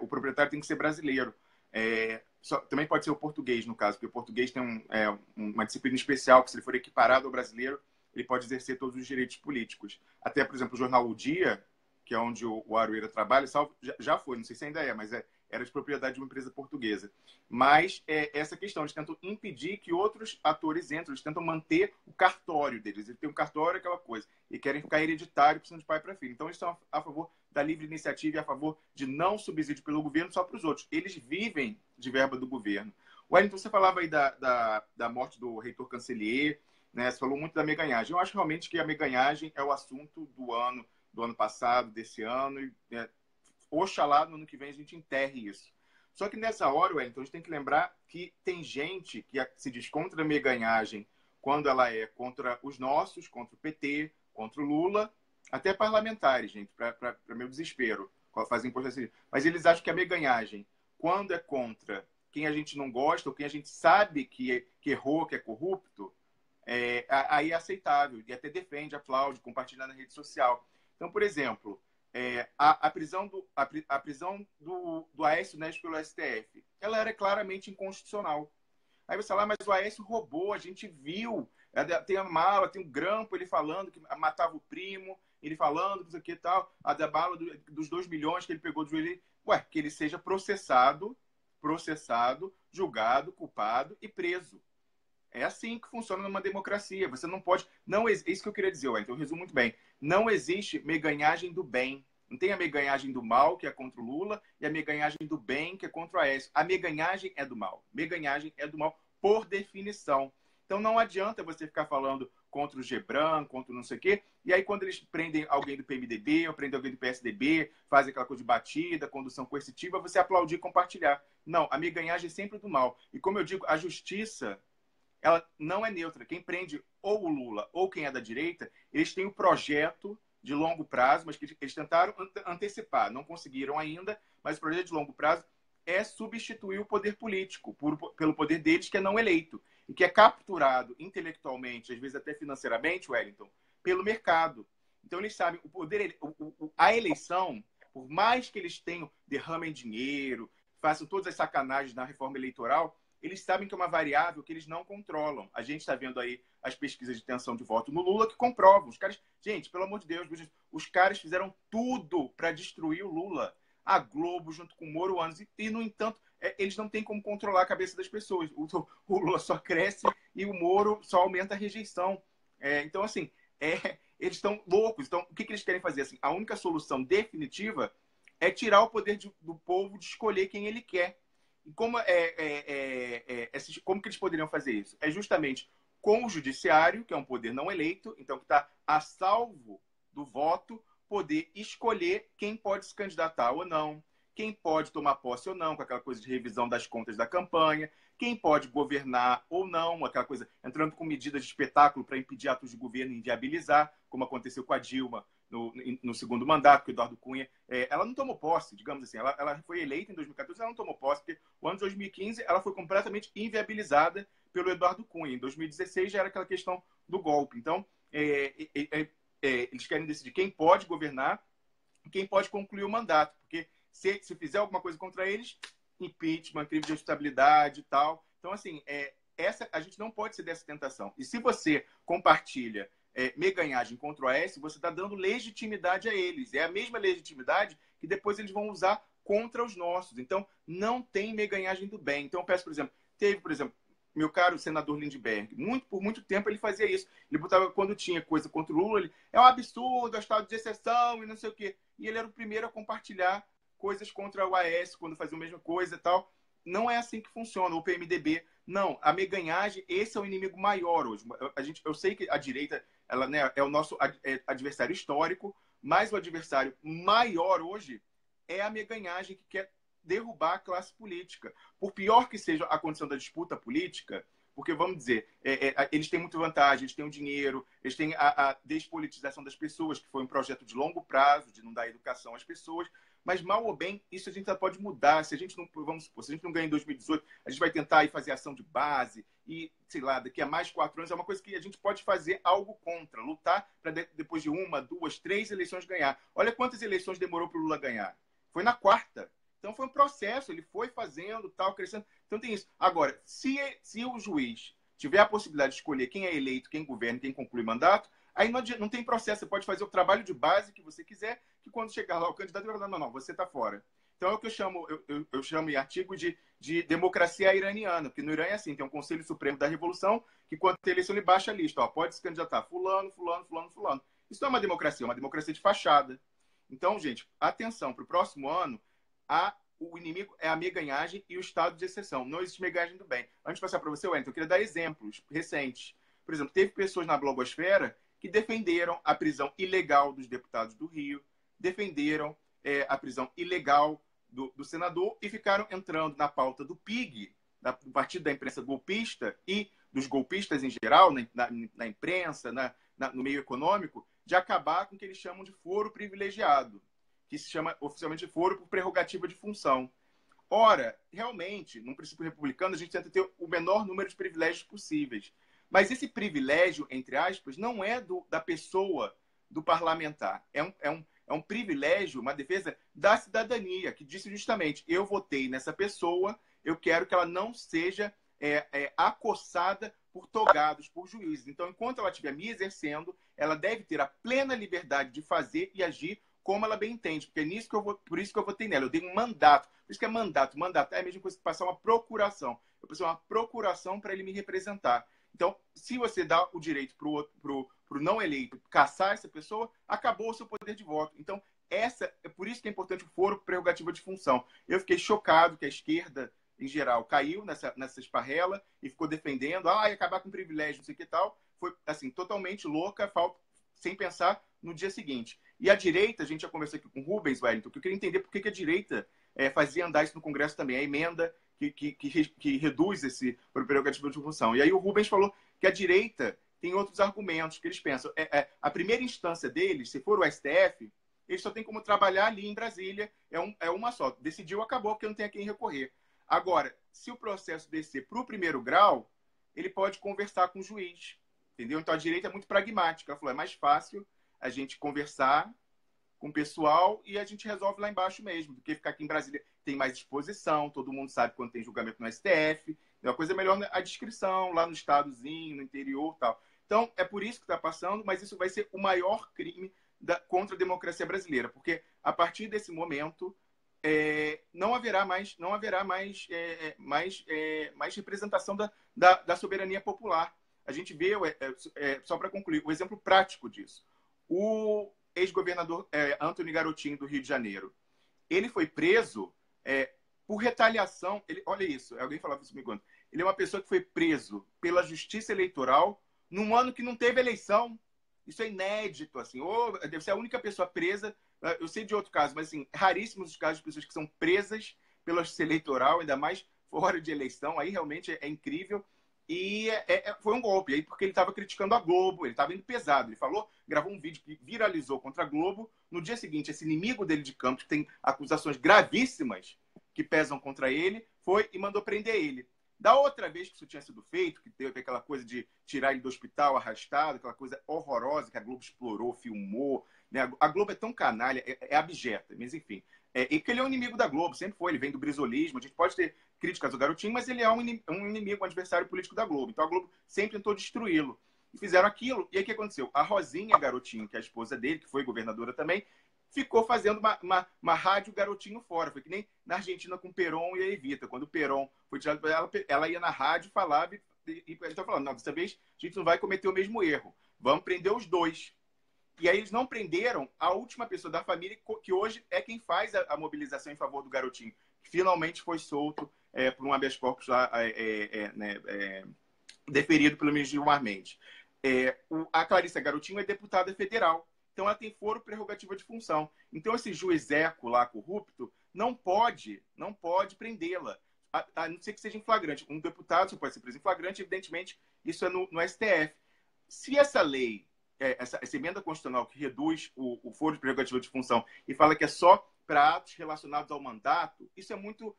o proprietário tem que ser brasileiro. Também pode ser o português, no caso, porque o português tem uma disciplina especial que, se ele for equiparado ao brasileiro, ele pode exercer todos os direitos políticos. Até, por exemplo, o jornal O Dia, que é onde o Aroeira trabalha, já foi, não sei se ainda mas era de propriedade de uma empresa portuguesa. Mas essa questão, eles tentam impedir que outros atores entrem, eles tentam manter o cartório deles. Eles têm um cartório, aquela coisa, e querem ficar hereditário, precisando de pai para filho. Então, eles estão a favor da livre iniciativa e a favor de não subsídio pelo governo só para os outros. Eles vivem de verba do governo. Wellington, você falava aí da morte do reitor Cancellier, né? Você falou muito da meganhagem. Eu acho realmente que a meganhagem é o assunto do ano passado, desse ano, e oxalá no ano que vem a gente enterre isso. Só que nessa hora, Wellington, a gente tem que lembrar que tem gente que se diz contra a meganhagem quando ela é contra os nossos, contra o PT, contra o Lula, até parlamentares, gente, para meu desespero, fazem imposto assim. Mas eles acham que a meganhagem, quando é contra quem a gente não gosta, ou quem a gente sabe que errou, que é corrupto, aí é aceitável, e até defende, aplaude, compartilha na rede social. Então, por exemplo, a prisão do Aécio Neves pelo STF, ela era claramente inconstitucional. Aí você fala, mas o Aécio roubou, a gente viu, tem a mala, tem um grampo, ele falando que matava o primo, ele falando, não sei o que e tal, a da bala dos 2 milhões que ele pegou do joelho, que ele seja processado, julgado, culpado e preso. É assim que funciona numa democracia. Você não pode... isso que eu queria dizer, então eu resumo muito bem. Não existe meganhagem do bem. Não tem a meganhagem do mal, que é contra o Lula, e a meganhagem do bem, que é contra o Aécio. A meganhagem é do mal. Meganhagem é do mal, por definição. Então não adianta você ficar falando contra o Gebran, contra não sei o quê, e aí quando eles prendem alguém do PMDB, ou prendem alguém do PSDB, fazem aquela coisa de batida, condução coercitiva, você aplaudir e compartilhar. Não, a meganhagem é sempre do mal. E como eu digo, a justiça... ela não é neutra. Quem prende ou o Lula ou quem é da direita, eles têm um projeto de longo prazo, mas que eles tentaram antecipar, não conseguiram ainda, mas o projeto de longo prazo é substituir o poder político pelo poder deles, que é não eleito, e que é capturado intelectualmente, às vezes até financeiramente, Wellington, pelo mercado. Então eles sabem, a eleição, por mais que eles tenham, derramem dinheiro, façam todas as sacanagens na reforma eleitoral, eles sabem que é uma variável que eles não controlam. A gente está vendo aí as pesquisas de intenção de voto no Lula que comprovam. Os caras, gente, pelo amor de Deus, os caras fizeram tudo para destruir o Lula. A Globo, junto com o Moro Anos, e no entanto, eles não têm como controlar a cabeça das pessoas. O Lula só cresce e o Moro só aumenta a rejeição. Então, assim, eles estão loucos. Então, o que eles querem fazer? Assim, a única solução definitiva é tirar o poder do povo de escolher quem ele quer. E como que eles poderiam fazer isso? É justamente com o judiciário, que é um poder não eleito, então que está a salvo do voto, poder escolher quem pode se candidatar ou não, quem pode tomar posse ou não, com aquela coisa de revisão das contas da campanha, quem pode governar ou não, aquela coisa entrando com medidas de espetáculo para impedir atos de governo e inviabilizar, como aconteceu com a Dilma, no segundo mandato, que o Eduardo Cunha, ela não tomou posse, digamos assim, ela foi eleita em 2014, ela não tomou posse, porque o ano de 2015 ela foi completamente inviabilizada pelo Eduardo Cunha. Em 2016 já era aquela questão do golpe. Então, eles querem decidir quem pode governar e quem pode concluir o mandato, porque se fizer alguma coisa contra eles, impeachment, crime de responsabilidade e tal. Então, assim, a gente não pode ceder essa tentação. E se você compartilha meganhagem contra o Aécio, você está dando legitimidade a eles. É a mesma legitimidade que depois eles vão usar contra os nossos. Então, não tem meganhagem do bem. Então, eu peço, por exemplo, meu caro senador Lindbergh, por muito tempo ele fazia isso. Ele botava, quando tinha coisa contra o Lula, é um absurdo, é estado de exceção e não sei o quê. E ele era o primeiro a compartilhar coisas contra o Aécio, quando fazia a mesma coisa e tal. Não é assim que funciona, o PMDB. Não, a meganhagem, esse é o inimigo maior hoje. Eu sei que a direita ela, né, é o nosso adversário histórico, mas o adversário maior hoje é a meganhagem que quer derrubar a classe política. Por pior que seja a condição da disputa política, porque, vamos dizer, eles têm muita vantagem, eles têm o dinheiro, eles têm a despolitização das pessoas, que foi um projeto de longo prazo, de não dar educação às pessoas, mas, mal ou bem, isso a gente pode mudar. Se a gente não, vamos supor, se a gente não ganha em 2018, a gente vai tentar ir fazer ação de base e, sei lá, daqui a mais 4 anos é uma coisa que a gente pode fazer algo contra, lutar para depois de 1, 2, 3 eleições ganhar. Olha quantas eleições demorou para o Lula ganhar. Foi na 4ª. Então foi um processo, ele foi fazendo, tal, crescendo. Então tem isso. Agora, se o juiz tiver a possibilidade de escolher quem é eleito, quem governa, quem conclui mandato, aí não tem processo. Você pode fazer o trabalho de base que você quiser, que quando chegar lá o candidato vai falar, não, você está fora. Então é o que eu chamo em artigo de democracia iraniana, porque no Irã é assim, tem um Conselho Supremo da Revolução, que quando tem eleição ele baixa a lista, pode se candidatar fulano, fulano, fulano, fulano. Isso não é uma democracia, é uma democracia de fachada. Então, gente, atenção, para o próximo ano, o inimigo é a meganhagem e o estado de exceção. Não existe meganhagem do bem. Antes de passar para você, Wellington, eu queria dar exemplos recentes. Por exemplo, teve pessoas na blogosfera que defenderam a prisão ilegal dos deputados do Rio, defenderam a prisão ilegal do senador e ficaram entrando na pauta do PIG, do Partido da Imprensa Golpista e dos golpistas em geral, na imprensa, no meio econômico, de acabar com o que eles chamam de foro privilegiado, que se chama oficialmente de foro por prerrogativa de função. Ora, realmente, num princípio republicano, a gente tenta ter o menor número de privilégios possíveis. Mas esse privilégio, entre aspas, não é da pessoa, do parlamentar. É um privilégio, uma defesa da cidadania, que disse justamente, eu votei nessa pessoa, eu quero que ela não seja acossada por togados, por juízes. Então, enquanto ela estiver me exercendo, ela deve ter a plena liberdade de fazer e agir como ela bem entende, porque por isso que eu votei nela. Eu dei um mandato. Por isso que é mandato. Mandato é a mesma coisa que passar uma procuração. Eu preciso de uma procuração para ele me representar. Então, se você dá o direito para o não eleito caçar essa pessoa, acabou o seu poder de voto. Então, é por isso que é importante o foro prerrogativa de função. Eu fiquei chocado que a esquerda, em geral, caiu nessa esparrela e ficou defendendo, ia acabar com privilégio, não sei o que tal. Foi, assim, totalmente louca, sem pensar no dia seguinte. E a direita, a gente já conversou aqui com o Rubens, Wellington, que eu queria entender por que a direita fazia andar isso no Congresso também, a emenda que reduz esse prerrogativo de função. E aí o Rubens falou que a direita tem outros argumentos, que eles pensam. A primeira instância deles, se for o STF, eles só tem como trabalhar ali em Brasília, é uma só. Decidiu, acabou, porque não tem a quem recorrer. Agora, se o processo descer para o primeiro grau, ele pode conversar com o juiz, entendeu? Então a direita é muito pragmática. Ela falou, é mais fácil a gente conversar com o pessoal e a gente resolve lá embaixo mesmo, do que ficar aqui em Brasília. Tem mais exposição, todo mundo sabe quando tem julgamento no STF. A coisa é melhor a descrição, lá no estadozinho, no interior e tal. Então, é por isso que está passando, mas isso vai ser o maior crime contra a democracia brasileira, porque a partir desse momento não haverá mais representação da soberania popular. A gente vê, só para concluir, o exemplo prático disso. O ex-governador Antony Garotinho, do Rio de Janeiro, ele foi preso por retaliação. Olha isso, alguém falava isso comigo. Ele é uma pessoa que foi preso pela Justiça Eleitoral num ano que não teve eleição. Isso é inédito, assim. Deve ser a única pessoa presa. Eu sei de outro caso, mas assim, raríssimos os casos de pessoas que são presas pela Justiça Eleitoral, ainda mais fora de eleição. Aí realmente é incrível. E foi um golpe, aí porque ele estava criticando a Globo, ele estava indo pesado. Ele gravou um vídeo que viralizou contra a Globo. No dia seguinte, esse inimigo dele de campo, que tem acusações gravíssimas que pesam contra ele, foi e mandou prender ele. Da outra vez que isso tinha sido feito, que teve aquela coisa de tirar ele do hospital arrastado, aquela coisa horrorosa que a Globo explorou, filmou, né? A Globo é tão canalha, é abjeta, mas enfim. E que ele é um inimigo da Globo, sempre foi, ele vem do brisolismo. A gente pode ter críticas ao garotinho, mas ele é um inimigo, um adversário político da Globo. Então a Globo sempre tentou destruí-lo. E fizeram aquilo, e aí o que aconteceu? A Rosinha Garotinho, que é a esposa dele, que foi governadora também, ficou fazendo uma rádio garotinho fora. Foi que nem na Argentina com o Perón e a Evita. Quando o Perón foi tirado para ela ia na rádio, falava e então falando, não, dessa vez a gente não vai cometer o mesmo erro. Vamos prender os dois. E aí eles não prenderam a última pessoa da família, que hoje é quem faz a mobilização em favor do garotinho, que finalmente foi solto por um habeas corpus lá, deferido pelo ministro Gilmar Mendes. A Clarissa Garotinho é deputada federal, então ela tem foro prerrogativa de função. Então esse juizeco lá corrupto não pode prendê-la, a não ser que seja em flagrante. Um deputado só pode ser preso em flagrante, evidentemente isso é no STF. Se essa lei, essa emenda constitucional que reduz o foro de prerrogativa de função e fala que é só para atos relacionados ao mandato, isso é muito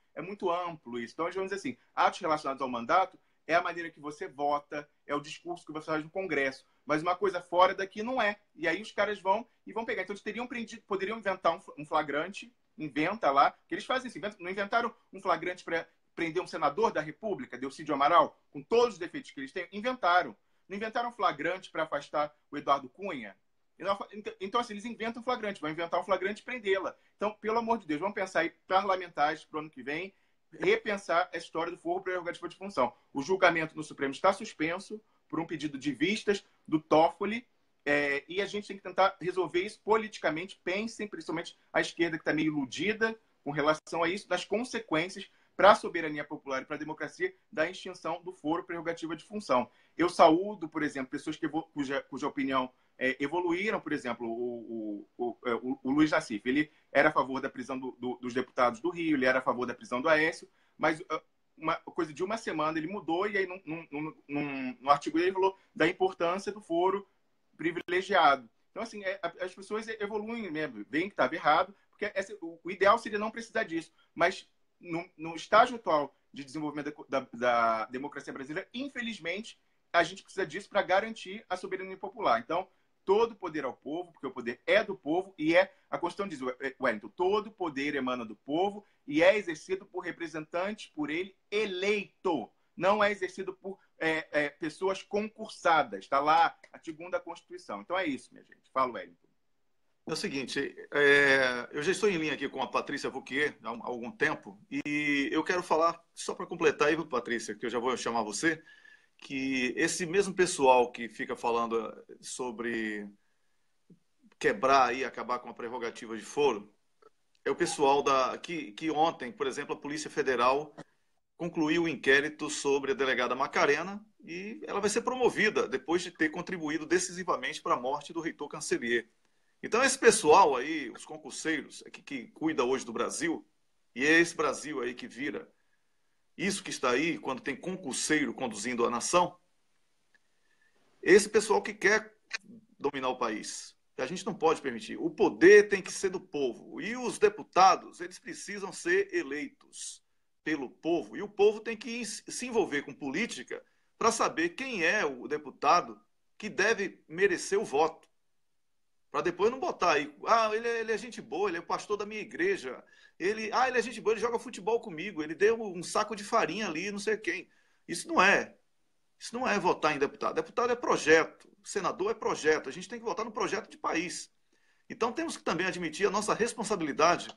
amplo. Isso. Então, vamos dizer assim, atos relacionados ao mandato é a maneira que você vota, é o discurso que você faz no Congresso. Mas uma coisa fora daqui não é. E aí os caras vão pegar. Então, eles poderiam inventar um flagrante, inventa lá, que eles fazem isso. Não inventaram um flagrante para prender um senador da República, Delcídio Amaral, com todos os defeitos que eles têm? Inventaram. Não inventaram um flagrante para afastar o Eduardo Cunha? Então, assim, eles inventam um flagrante, vão inventar um flagrante e prendê-la. Então, pelo amor de Deus, vamos pensar aí, parlamentares, para o ano que vem, repensar a história do foro prerrogativa de função. O julgamento no Supremo está suspenso por um pedido de vistas do Toffoli, e a gente tem que tentar resolver isso politicamente. Pensem, principalmente a esquerda, que está meio iludida com relação a isso, das consequências para a soberania popular e para a democracia da extinção do foro prerrogativa de função. Eu saúdo, por exemplo, pessoas cuja opinião evoluíram. Por exemplo, o Luiz Nassif, ele era a favor da prisão dos deputados do Rio, ele era a favor da prisão do Aécio, mas uma coisa de uma semana ele mudou, e aí num artigo ele falou da importância do foro privilegiado. Então, assim, as pessoas evoluem mesmo, veem que estava errado, porque o ideal seria não precisar disso, mas no estágio atual de desenvolvimento da democracia brasileira, infelizmente, a gente precisa disso para garantir a soberania popular. Então, todo poder ao povo, porque o poder é do povo, e a Constituição diz, Wellington, todo poder emana do povo e é exercido por representantes por ele eleito. Não é exercido por pessoas concursadas. Está lá, artigo 1 da Constituição. Então é isso, minha gente. Fala, Wellington. É o seguinte, eu já estou em linha aqui com a Patrícia Vauquier há algum tempo, e eu quero falar, só para completar aí, Patrícia, que eu já vou chamar você, que esse mesmo pessoal que fica falando sobre quebrar e acabar com a prerrogativa de foro, é o pessoal que ontem, por exemplo, a Polícia Federal concluiu o inquérito sobre a delegada Macarena, e ela vai ser promovida depois de ter contribuído decisivamente para a morte do reitor Cancellier. Então, esse pessoal aí, os concurseiros, que cuida hoje do Brasil, e é esse Brasil aí que vira isso que está aí, quando tem concurseiro conduzindo a nação, esse pessoal que quer dominar o país. A gente não pode permitir. O poder tem que ser do povo. E os deputados, eles precisam ser eleitos pelo povo. E o povo tem que se envolver com política para saber quem é o deputado que deve merecer o voto. Para depois não botar aí, ele é gente boa, ele é o pastor da minha igreja, ele é gente boa, ele joga futebol comigo, ele deu um saco de farinha ali, não sei quem. Isso não é votar em deputado. Deputado é projeto, senador é projeto, a gente tem que votar no projeto de país. Então temos que também admitir a nossa responsabilidade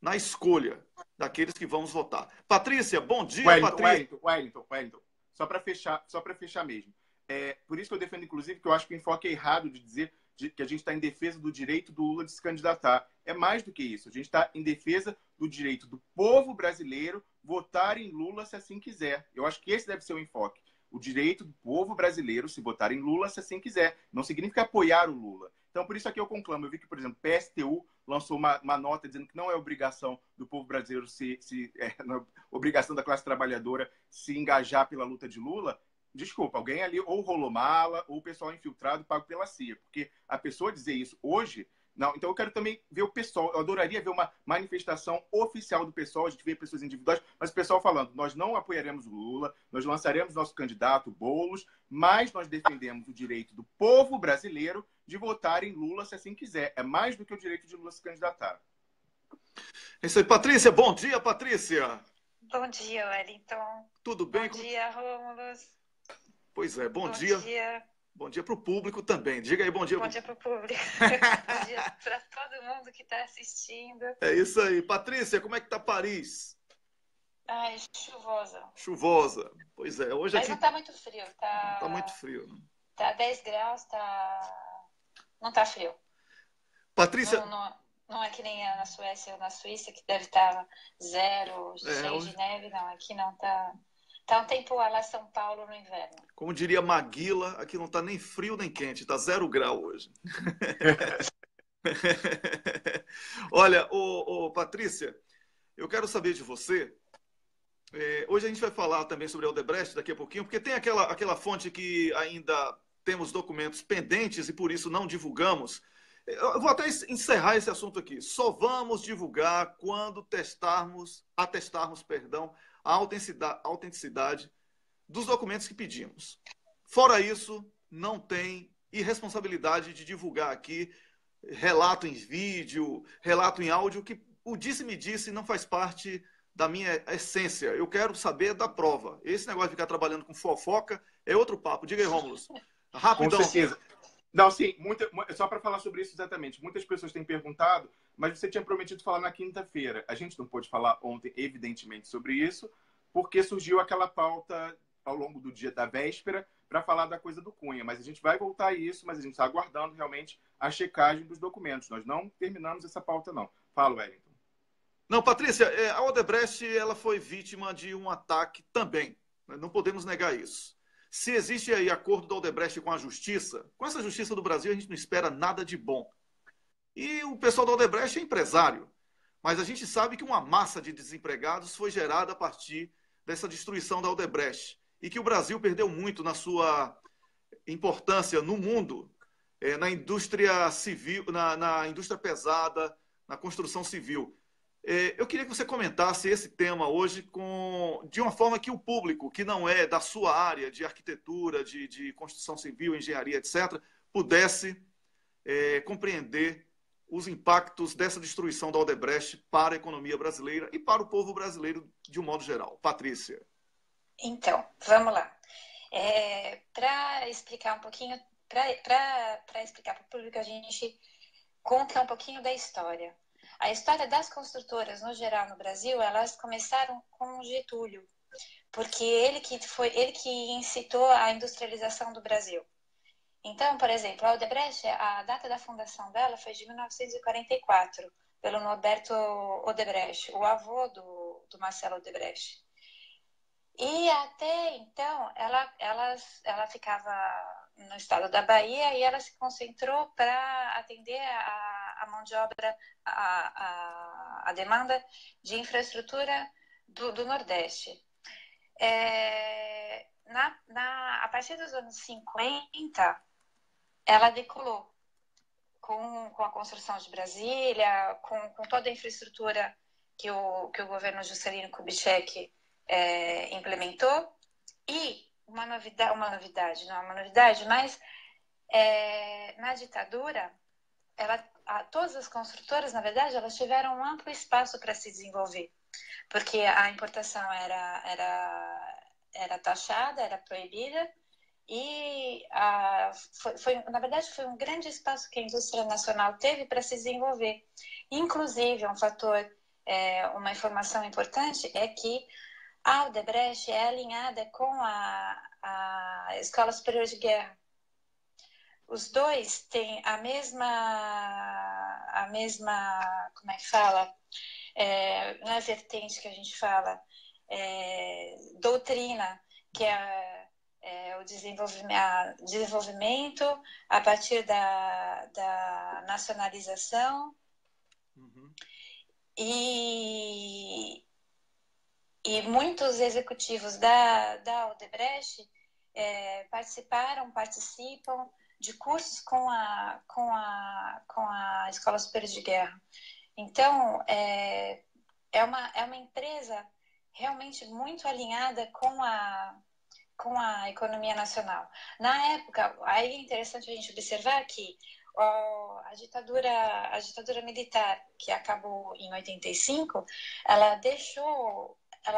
na escolha daqueles que vamos votar. Patrícia, bom dia, Patrícia. Wellington, só para fechar mesmo. Por isso que eu defendo, inclusive, que eu acho que o enfoque é errado de dizer que a gente está em defesa do direito do Lula de se candidatar. É mais do que isso. A gente está em defesa do direito do povo brasileiro votar em Lula se assim quiser. Eu acho que esse deve ser o enfoque. O direito do povo brasileiro se votar em Lula se assim quiser. Não significa apoiar o Lula. Então, por isso aqui eu conclamo. Eu vi que, por exemplo, o PSTU lançou uma nota dizendo que não é obrigação do povo brasileiro obrigação da classe trabalhadora se engajar pela luta de Lula. desculpa, alguém ali ou rolou mala, ou o pessoal infiltrado pago pela CIA. Porque a pessoa dizer isso hoje... Não, então eu quero também ver o pessoal. Eu adoraria ver uma manifestação oficial do pessoal, a gente vê pessoas individuais, mas o pessoal falando, nós não apoiaremos o Lula, nós lançaremos nosso candidato, Boulos, mas nós defendemos o direito do povo brasileiro de votar em Lula se assim quiser. É mais do que o direito de Lula se candidatar. É isso aí, Patrícia. Bom dia, Patrícia. Bom dia, Wellington. Tudo bem? Bom dia, Rômulos. Pois é, bom Bom dia. dia. Bom dia para o público também. Diga aí, bom dia. Bom dia para o público. Bom dia para todo mundo que está assistindo. É isso aí. Patrícia, como é que tá Paris? Ai, chuvosa. Chuvosa. Pois é, hoje Mas aqui... não está muito frio. Tá muito frio. Tá 10 graus, não tá frio. Patrícia... Não é que nem na Suécia ou na Suíça, que deve estar 0, cheio hoje... de neve. Não, aqui não tá... Tá um tempo lá em São Paulo no inverno. Como diria Maguila, aqui não tá nem frio nem quente, tá 0 grau hoje. Olha, Patrícia, eu quero saber de você. Hoje a gente vai falar também sobre a Odebrecht daqui a pouquinho, porque tem aquela fonte que ainda temos documentos pendentes e por isso não divulgamos. Eu vou até encerrar esse assunto aqui. Só vamos divulgar quando atestarmos, a autenticidade dos documentos que pedimos. Fora isso, não tem irresponsabilidade de divulgar aqui relato em vídeo, relato em áudio, que o disse-me-disse não faz parte da minha essência. Eu quero saber da prova. Esse negócio de ficar trabalhando com fofoca é outro papo. Diga aí, Rômulus. Rapidão. Com certeza. Não, sim, só para falar sobre isso exatamente. Muitas pessoas têm perguntado, mas você tinha prometido falar na quinta-feira. A gente não pôde falar ontem, evidentemente, sobre isso, porque surgiu aquela pauta ao longo do dia da véspera para falar da coisa do Cunha. Mas a gente vai voltar a isso, mas a gente está aguardando realmente a checagem dos documentos. Nós não terminamos essa pauta, não. Fala, Wellington. Não, Patrícia, a Odebrecht ela foi vítima de um ataque também. Não podemos negar isso. Se existe aí acordo da Odebrecht com a justiça, com essa justiça do Brasil a gente não espera nada de bom. E o pessoal da Odebrecht é empresário. Mas a gente sabe que uma massa de desempregados foi gerada a partir dessa destruição da Odebrecht. E que o Brasil perdeu muito na sua importância no mundo, na indústria civil, na indústria pesada, na construção civil. Eu queria que você comentasse esse tema hoje de uma forma que o público, que não é da sua área de arquitetura, de construção civil, engenharia, etc., pudesse compreender os impactos dessa destruição da Odebrecht para a economia brasileira e para o povo brasileiro de um modo geral. Patrícia. Então, vamos lá. Para explicar um pouquinho, para explicar para o público, a gente conta um pouquinho da história. A história das construtoras, no geral, no Brasil, elas começaram com Getúlio, porque ele que incitou a industrialização do Brasil. Então, por exemplo, a Odebrecht, a data da fundação dela foi de 1944, pelo Norberto Odebrecht, o avô do Marcelo Odebrecht. E até então, ela ficava no estado da Bahia e ela se concentrou para atender a mão de obra, a demanda de infraestrutura do Nordeste. A partir dos anos 50, ela decolou com a construção de Brasília, com toda a infraestrutura que o governo Juscelino Kubitschek implementou. E uma novidade, não é uma novidade, mas na ditadura, todas as construtoras, na verdade, elas tiveram um amplo espaço para se desenvolver, porque a importação era taxada, era proibida, e na verdade foi um grande espaço que a indústria nacional teve para se desenvolver. Inclusive, uma informação importante é que a Odebrecht é alinhada com a Escola Superior de Guerra. Os dois têm a mesma, como é que fala? Não é vertente que a gente fala, doutrina, que é o desenvolvimento a partir da nacionalização. Uhum. E muitos executivos da Odebrecht, participam de cursos com a Escola Superior de Guerra. Então, é uma empresa realmente muito alinhada com a economia nacional. Na época, aí é interessante a gente observar que a ditadura militar, que acabou em 85, ela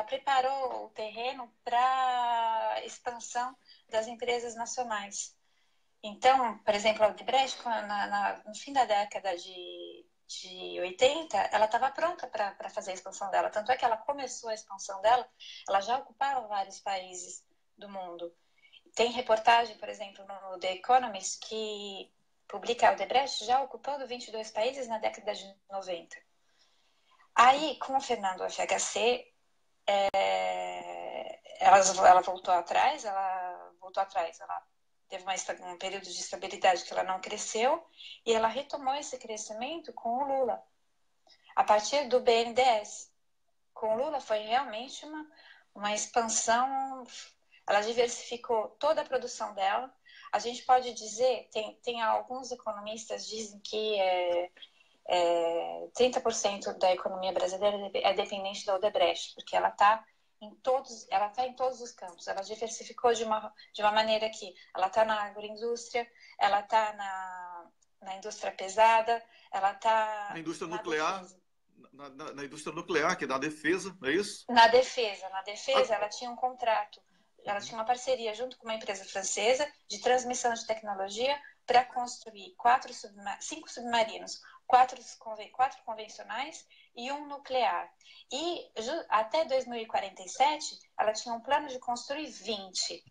preparou o terreno para expansão das empresas nacionais. Então, por exemplo, a Odebrecht, no fim da década de 80, ela estava pronta para fazer a expansão dela. Tanto é que ela começou a expansão dela, ela já ocupava vários países do mundo. Tem reportagem, por exemplo, no The Economist, que publica a Odebrecht já ocupando 22 países na década de 90. Aí, com o Fernando FHC, ela voltou atrás, ela teve um período de estabilidade que ela não cresceu, e ela retomou esse crescimento com o Lula, a partir do BNDES. Com o Lula foi realmente uma expansão, ela diversificou toda a produção dela. A gente pode dizer, tem alguns economistas dizem que 30% da economia brasileira é dependente da Odebrecht, porque ela está em todos os campos. Ela diversificou de uma maneira que ela está na agroindústria, ela está na indústria pesada, ela está na indústria nuclear, na indústria nuclear, que é da defesa, não é isso? Na defesa, ela tinha um contrato, ela tinha uma parceria junto com uma empresa francesa de transmissão de tecnologia para construir 5 submarinos, 4 convencionais e um nuclear. E até 2047, ela tinha um plano de construir 20.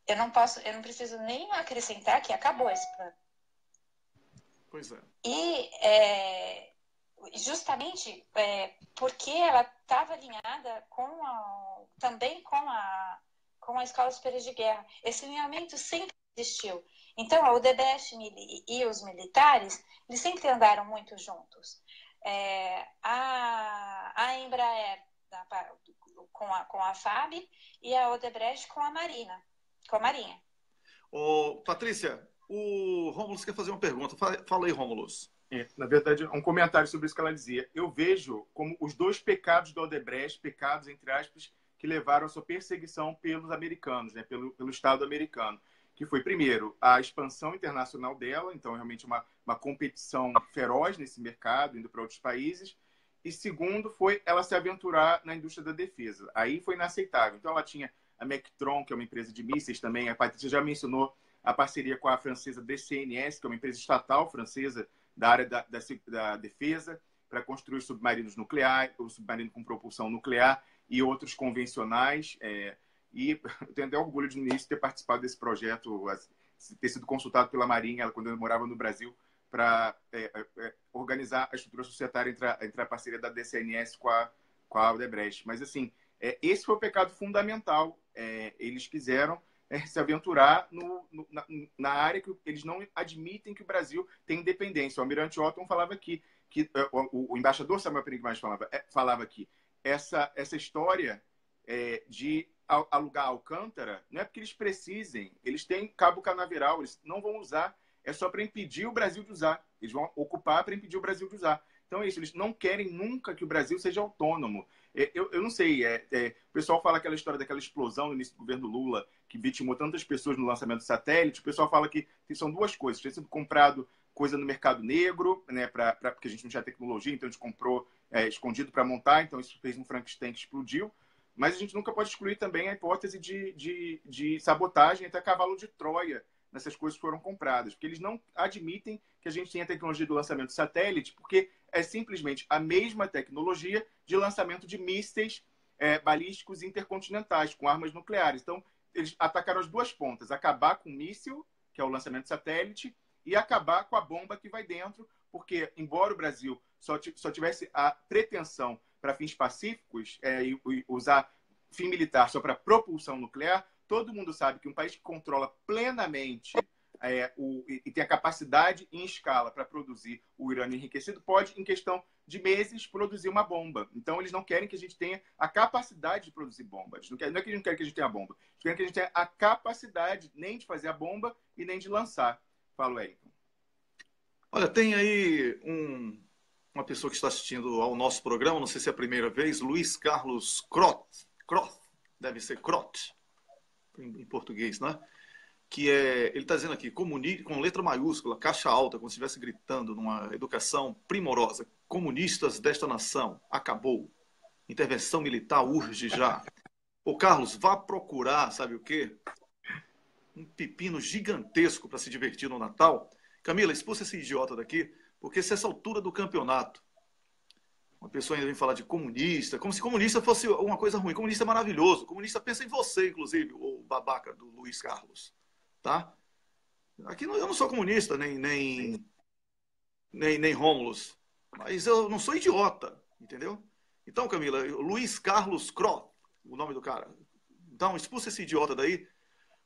Eu não preciso nem acrescentar que acabou esse plano. Pois é. E justamente porque ela estava alinhada também com a Escola Superior de Guerra. Esse alinhamento sempre existiu. Então, a Odebrecht e os militares, eles sempre andaram muito juntos. A Embraer com a FAB e a Odebrecht com a Marinha. Patrícia, o Rômulus quer fazer uma pergunta. Fala aí, Rômulus. Na verdade, um comentário sobre isso que ela dizia. Eu vejo como os dois pecados da Odebrecht, pecados, entre aspas, que levaram a sua perseguição pelos americanos, né, pelo Estado americano. Que foi, primeiro, a expansão internacional dela, então, realmente uma competição feroz nesse mercado, indo para outros países. E, segundo, foi ela se aventurar na indústria da defesa. Aí foi inaceitável. Então, ela tinha a Mectron, que é uma empresa de mísseis também. A Patrícia já mencionou a parceria com a francesa DCNS, que é uma empresa estatal francesa da área da defesa, para construir submarinos nucleares, o submarino com propulsão nuclear e outros convencionais. E eu tenho até orgulho de, no início, ter participado desse projeto, ter sido consultado pela Marinha, quando eu morava no Brasil, para organizar a estrutura societária entre a parceria da DCNS com a Odebrecht. Mas, assim, esse foi o pecado fundamental. Eles quiseram se aventurar na área que eles não admitem que o Brasil tem independência. O almirante Otton falava aqui, o embaixador Samuel Pérez falava aqui, essa história de alugar Alcântara, não é porque eles precisem, eles têm cabo canaveral, eles não vão usar, é só para impedir o Brasil de usar. Eles vão ocupar para impedir o Brasil de usar. Então é isso, eles não querem nunca que o Brasil seja autônomo. Eu não sei, o pessoal fala aquela história daquela explosão no início do governo Lula, que vitimou tantas pessoas no lançamento do satélite. O pessoal fala que são duas coisas. Tinha sido comprado coisa no mercado negro, né, porque a gente não tinha tecnologia, então a gente comprou escondido para montar, então isso fez um Frankenstein que explodiu. Mas a gente nunca pode excluir também a hipótese de sabotagem, até cavalo de Troia, nessas coisas que foram compradas. Porque eles não admitem que a gente tenha a tecnologia do lançamento de satélite, porque é simplesmente a mesma tecnologia de lançamento de mísseis balísticos intercontinentais, com armas nucleares. Então, eles atacaram as duas pontas. Acabar com o míssil, que é o lançamento de satélite, e acabar com a bomba que vai dentro, porque, embora o Brasil só tivesse a pretensão para fins pacíficos e usar fim militar só para propulsão nuclear, todo mundo sabe que um país que controla plenamente e tem a capacidade em escala para produzir o urânio enriquecido, pode, em questão de meses, produzir uma bomba. Então, eles não querem que a gente tenha a capacidade de produzir bomba. Não é que eles não querem que a gente tenha a bomba. Eles querem que a gente tenha a capacidade nem de fazer a bomba e nem de lançar. Fala, Wellington. Olha, tem aí uma pessoa que está assistindo ao nosso programa, não sei se é a primeira vez, Luiz Carlos Croth, deve ser Croth, em português, né? Ele está dizendo aqui, com letra maiúscula, caixa alta, como se estivesse gritando numa educação primorosa. Comunistas desta nação, acabou. Intervenção militar urge já. Ô, Carlos, vá procurar, sabe o quê? Um pepino gigantesco para se divertir no Natal. Camila, expulsa esse idiota daqui, porque se essa altura do campeonato, uma pessoa ainda vem falar de comunista, como se comunista fosse uma coisa ruim. Comunista é maravilhoso. Comunista pensa em você, inclusive, o babaca do Luiz Carlos. Tá? Aqui eu não sou comunista, nem Rômulus, mas eu não sou idiota, entendeu? Então, Camila, Luiz Carlos Croth, o nome do cara. Então, expulsa esse idiota daí,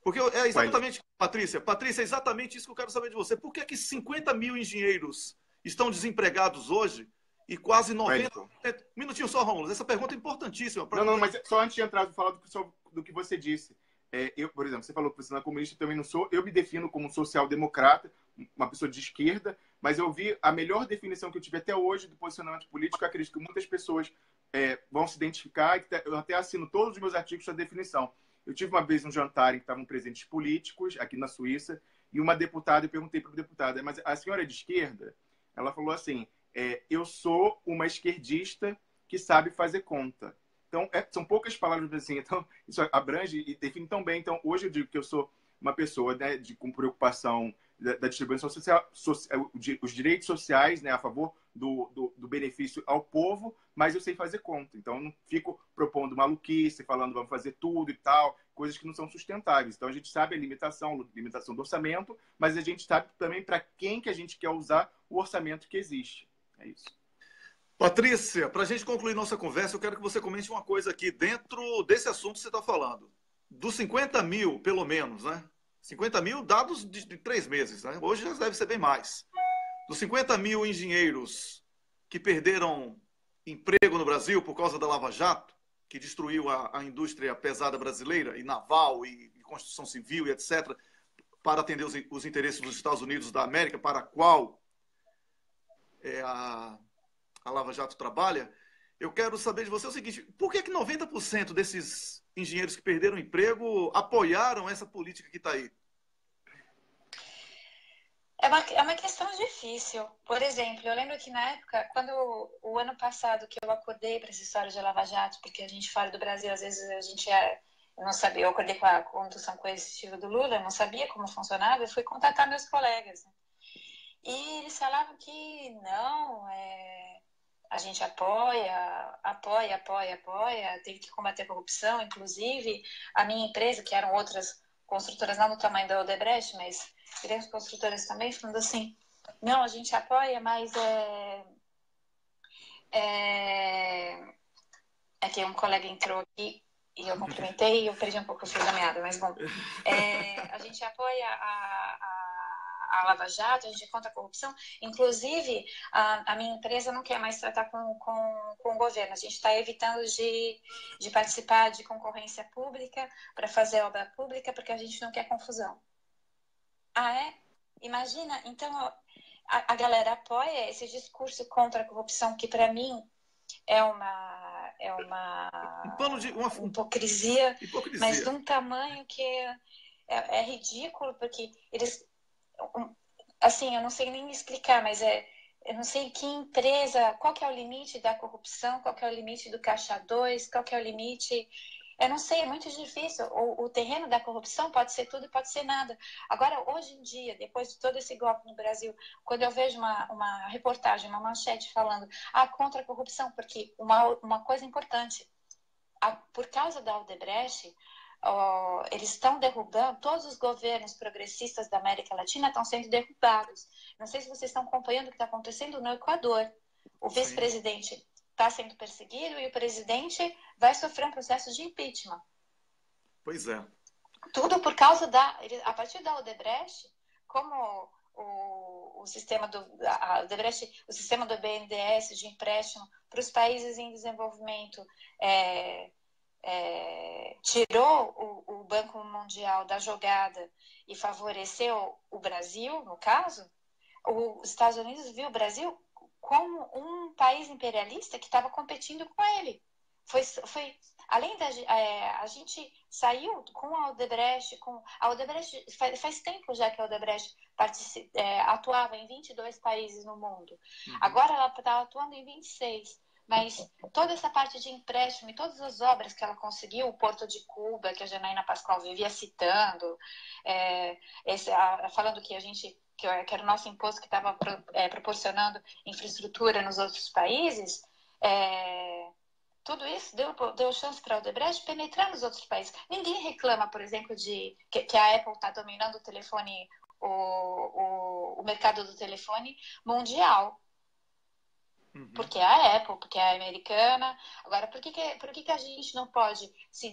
porque é exatamente, Patrícia, é exatamente isso que eu quero saber de você. Por que é que 50 mil engenheiros estão desempregados hoje e quase 90... Um minutinho só, Rômulus, essa pergunta é importantíssima. Não, mas só antes de entrar, vou falar do que você disse. Por exemplo, você falou que você não é comunista, eu também não sou. Eu me defino como social-democrata, uma pessoa de esquerda, mas eu vi a melhor definição que eu tive até hoje do posicionamento político. Eu acredito que muitas pessoas vão se identificar. Eu até assino todos os meus artigos da definição. Eu tive uma vez um jantar em que estavam presentes políticos, aqui na Suíça, e uma deputada, eu perguntei para a deputada, mas a senhora é de esquerda? Ela falou assim, eu sou uma esquerdista que sabe fazer conta. Então, são poucas palavras assim. Então, isso abrange e define tão bem. Então, hoje eu digo que eu sou uma pessoa, né, com preocupação da distribuição social, os direitos sociais, né, a favor do benefício ao povo, mas eu sei fazer conta. Então, eu não fico propondo maluquice, falando vamos fazer tudo e tal, coisas que não são sustentáveis. Então, a gente sabe a limitação do orçamento, mas a gente sabe também para quem que a gente quer usar o orçamento que existe. É isso. Patrícia, para a gente concluir nossa conversa, eu quero que você comente uma coisa aqui dentro desse assunto que você está falando. Dos 50 mil, pelo menos, né? 50 mil dados de 3 meses, né? Hoje já deve ser bem mais. Dos 50 mil engenheiros que perderam emprego no Brasil por causa da Lava Jato, que destruiu a indústria pesada brasileira, e naval, e construção civil, e etc., para atender os interesses dos Estados Unidos da América, para a qual a Lava Jato trabalha, eu quero saber de você o seguinte, por que 90% desses engenheiros que perderam o emprego apoiaram essa política que está aí? É uma questão difícil. Por exemplo, eu lembro que na época, quando o ano passado que eu acordei para essa história de Lava Jato, porque a gente fora do Brasil, às vezes a gente eu não sabia, eu acordei com a condução coercitiva do Lula, eu não sabia como funcionava, eu fui contatar meus colegas. Né? E eles falavam que não, a gente apoia, tem que combater a corrupção. Inclusive, a minha empresa, que eram outras construtoras, não no tamanho da Odebrecht, mas grandes construtoras também, falando assim, não, a gente apoia, mas que um colega entrou aqui e eu cumprimentei e eu perdi um pouco o fio da meada, mas bom, a gente apoia a Lava Jato, a gente é contra a corrupção. Inclusive, a minha empresa não quer mais tratar com o governo. A gente está evitando de participar de concorrência pública para fazer obra pública, porque a gente não quer confusão. Ah, é? Imagina, então a galera apoia esse discurso contra a corrupção, que para mim é uma hipocrisia, mas de um tamanho que é ridículo, porque eles... Assim, eu não sei nem explicar, mas eu não sei que empresa, qual que é o limite da corrupção, qual que é o limite do caixa 2, qual que é o limite... Eu não sei, é muito difícil. O terreno da corrupção pode ser tudo e pode ser nada. Agora, hoje em dia, depois de todo esse golpe no Brasil, quando eu vejo uma reportagem, uma manchete falando contra a corrupção, porque uma coisa importante, por causa da Odebrecht, eles estão derrubando, todos os governos progressistas da América Latina estão sendo derrubados. Não sei se vocês estão acompanhando o que está acontecendo no Equador. O vice-presidente está sendo perseguido e o presidente vai sofrer um processo de impeachment. Pois é. Tudo por causa a partir da Odebrecht, como o sistema o sistema do BNDES de empréstimo para os países em desenvolvimento tirou o Banco Mundial da jogada e favoreceu o Brasil, no caso, os Estados Unidos viu o Brasil como um país imperialista que estava competindo com ele. Além da a gente saiu com a Odebrecht, faz tempo já que a Odebrecht atuava em 22 países no mundo. Uhum. Agora ela está atuando em 26. Mas toda essa parte de empréstimo e todas as obras que ela conseguiu, o Porto de Cuba, que a Janaína Pascoal vivia citando, falando que era o nosso imposto que estava proporcionando infraestrutura nos outros países, tudo isso deu chance para a Odebrecht penetrar nos outros países. Ninguém reclama, por exemplo, que a Apple está dominando o telefone, o mercado do telefone mundial. Porque é a Apple, porque é a americana. Agora, por que a gente não pode se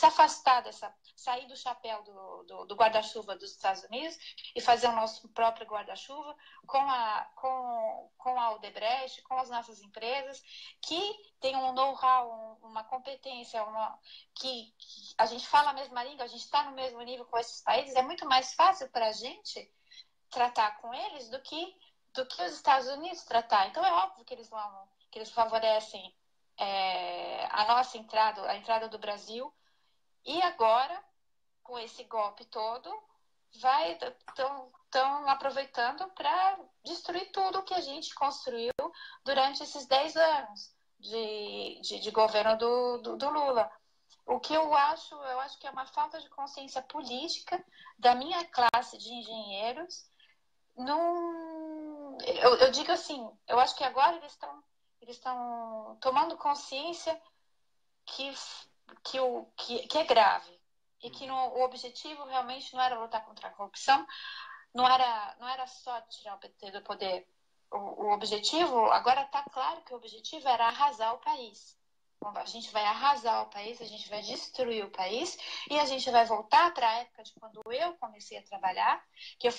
afastar sair do chapéu do guarda-chuva dos Estados Unidos e fazer o nosso próprio guarda-chuva com a Odebrecht, com as nossas empresas, que tem um know-how, uma competência, que a gente fala a mesma língua, a gente está no mesmo nível com esses países. É muito mais fácil para a gente tratar com eles do que os Estados Unidos tratar. Então é óbvio que eles favorecem a nossa entrada, a entrada do Brasil. E agora, com esse golpe todo, estão aproveitando para destruir tudo que a gente construiu durante esses 10 anos de governo do Lula. O que eu acho que é uma falta de consciência política da minha classe de engenheiros. Eu digo assim, eu acho que agora eles estão tomando consciência que é grave e que o objetivo realmente não era lutar contra a corrupção, não era só tirar o PT do poder. O objetivo, agora está claro que o objetivo era arrasar o país. A gente vai arrasar o país, a gente vai destruir o país e a gente vai voltar para a época de quando eu comecei a trabalhar, que eu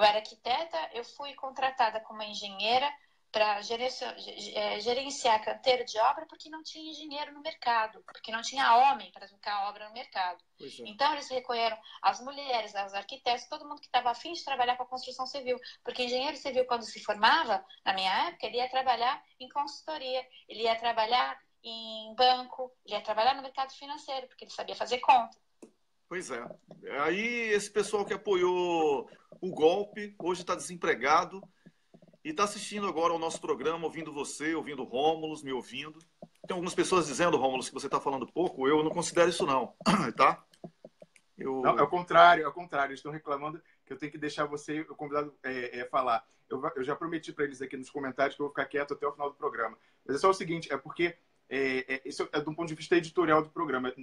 era arquiteta, eu fui contratada como engenheira para gerenciar canteiro de obra porque não tinha engenheiro no mercado, porque não tinha homem para tocar a obra no mercado. Então eles recolheram as mulheres, os arquitetos, todo mundo que estava afim de trabalhar com a construção civil, porque engenheiro civil, quando se formava, na minha época, ele ia trabalhar em consultoria, ele ia trabalhar em banco, ele ia trabalhar no mercado financeiro, porque ele sabia fazer conta. Pois é. Aí esse pessoal que apoiou o golpe, hoje está desempregado e está assistindo agora ao nosso programa, ouvindo você, ouvindo o Rômulo, me ouvindo. Tem algumas pessoas dizendo, Rômulo, que você está falando pouco. Eu não considero isso não, tá? Não, é o contrário. Eles estão reclamando que eu tenho que deixar você, o convidado, falar. Eu já prometi para eles aqui nos comentários que eu vou ficar quieto até o final do programa. Mas é só o seguinte, porque isso é do ponto de vista editorial do programa.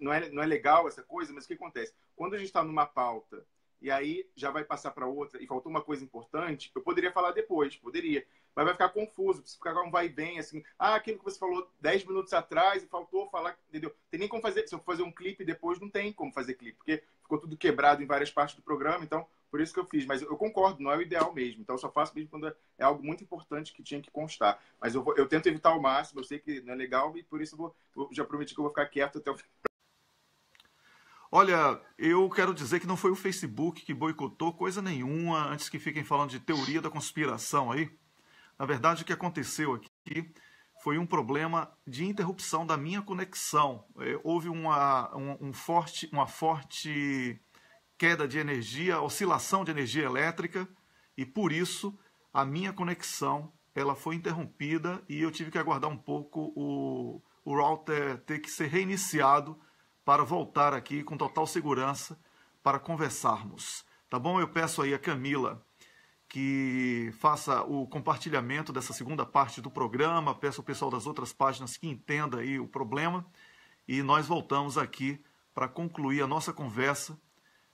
Não é legal essa coisa, mas o que acontece? Quando a gente está numa pauta e aí já vai passar para outra e faltou uma coisa importante, eu poderia falar depois, poderia. Mas vai ficar confuso, precisa ficar um vai e vem, assim. Aquilo que você falou 10 minutos atrás e faltou falar, entendeu? Tem nem como fazer. Se eu fazer um clipe depois, não tem como fazer clipe, porque ficou tudo quebrado em várias partes do programa, então por isso que eu fiz. Mas eu concordo, não é o ideal mesmo. Então eu só faço mesmo quando é algo muito importante que tinha que constar. Mas eu tento evitar ao máximo, eu sei que não é legal e por isso eu já prometi que eu vou ficar quieto até o final. Olha, eu quero dizer que não foi o Facebook que boicotou coisa nenhuma, antes que fiquem falando de teoria da conspiração aí. Na verdade, o que aconteceu aqui foi um problema de interrupção da minha conexão. Houve uma forte queda de energia, oscilação de energia elétrica, e por isso a minha conexão ela foi interrompida e eu tive que aguardar um pouco o router ter que ser reiniciado para voltar aqui com total segurança para conversarmos. Tá bom? Eu peço aí a Camila que faça o compartilhamento dessa segunda parte do programa, peço ao pessoal das outras páginas que entenda aí o problema e nós voltamos aqui para concluir a nossa conversa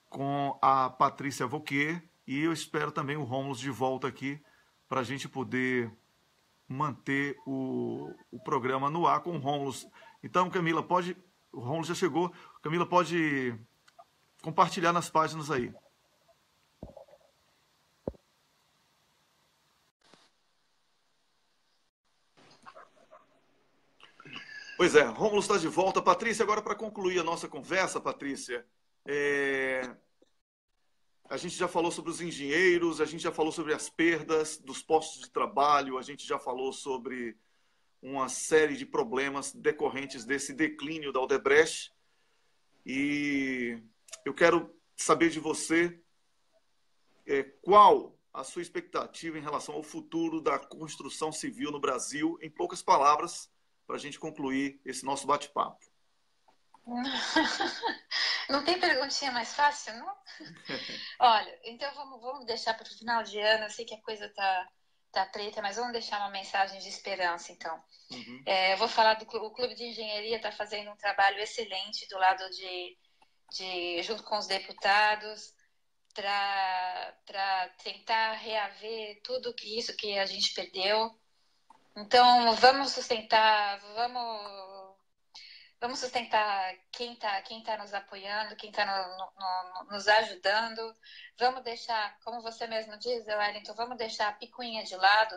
com a Patrícia Vauquier e eu espero também o Rômulo de volta aqui para a gente poder manter o programa no ar com o Rômulo. Então, Camila, o Rômulo já chegou. Camila, pode compartilhar nas páginas aí. Pois é, Rômulo está de volta. Patrícia, agora para concluir a nossa conversa, Patrícia, a gente já falou sobre os engenheiros, a gente já falou sobre as perdas dos postos de trabalho, a gente já falou sobre uma série de problemas decorrentes desse declínio da Odebrecht. E eu quero saber de você qual a sua expectativa em relação ao futuro da construção civil no Brasil, em poucas palavras, para a gente concluir esse nosso bate-papo. Não tem perguntinha mais fácil, não? Olha, então vamos deixar para o final de ano. Eu sei que a coisa tá preta, mas vamos deixar uma mensagem de esperança, então. Uhum. Eu vou falar do o Clube de Engenharia, está fazendo um trabalho excelente do lado junto com os deputados, para tentar reaver tudo isso que a gente perdeu. Então, vamos sustentar quem tá nos apoiando, quem está nos ajudando. Vamos deixar, como você mesmo diz, Wellington, vamos deixar a picuinha de lado.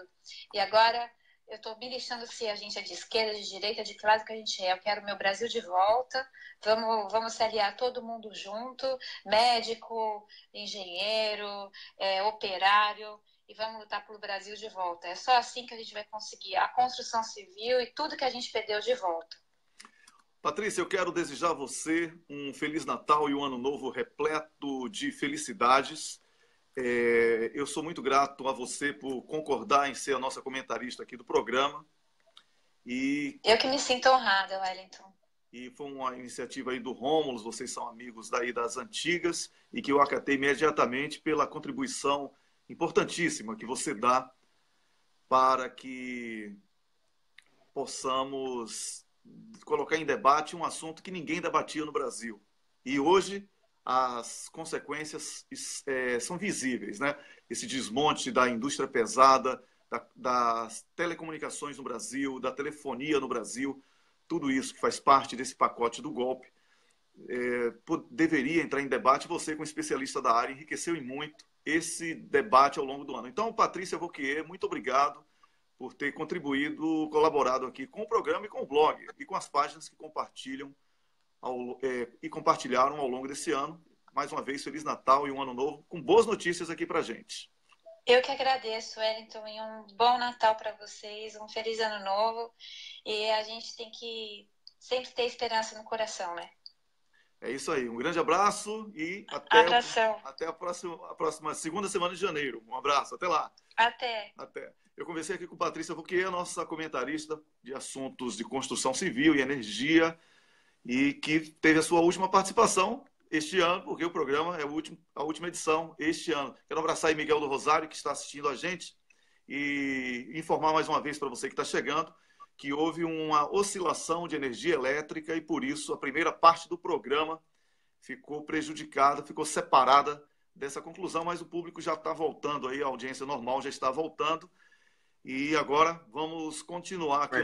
E agora eu estou me lixando se a gente é de esquerda, de direita, de que lado que a gente é. Eu quero o meu Brasil de volta. Vamos se aliar todo mundo junto, médico, engenheiro, operário, e vamos lutar pelo Brasil de volta. É só assim que a gente vai conseguir a construção civil e tudo que a gente perdeu de volta. Patrícia, eu quero desejar a você um Feliz Natal e um Ano Novo repleto de felicidades. Eu sou muito grato a você por concordar em ser a nossa comentarista aqui do programa. Eu que me sinto honrada, Wellington. E foi uma iniciativa aí do Rômulo, vocês são amigos daí das antigas, e que eu acatei imediatamente pela contribuição importantíssima que você dá para que possamos colocar em debate um assunto que ninguém debatia no Brasil. E hoje as consequências são visíveis, né? Esse desmonte da indústria pesada, das telecomunicações no Brasil, da telefonia no Brasil, tudo isso que faz parte desse pacote do golpe, deveria entrar em debate. Você, como especialista da área, enriqueceu em muito esse debate ao longo do ano. Então, Patrícia Vauquier, muito obrigado por ter contribuído, colaborado aqui com o programa e com o blog, e com as páginas que compartilham e compartilharam ao longo desse ano. Mais uma vez, Feliz Natal e um Ano Novo, com boas notícias aqui pra gente. Eu que agradeço, Wellington, e um bom Natal para vocês, um feliz Ano Novo, e a gente tem que sempre ter esperança no coração, né? É isso aí, um grande abraço e até a próxima segunda semana de janeiro. Um abraço, até lá. Até. Eu conversei aqui com Patrícia Vauquier, nossa comentarista de assuntos de construção civil e energia, e que teve a sua última participação este ano, porque o programa é a última edição este ano. Quero abraçar aí Miguel do Rosário, que está assistindo a gente, e informar mais uma vez para você que está chegando que houve uma oscilação de energia elétrica e, por isso, a primeira parte do programa ficou prejudicada, ficou separada dessa conclusão, mas o público já está voltando aí, a audiência normal já está voltando. E agora vamos continuar aqui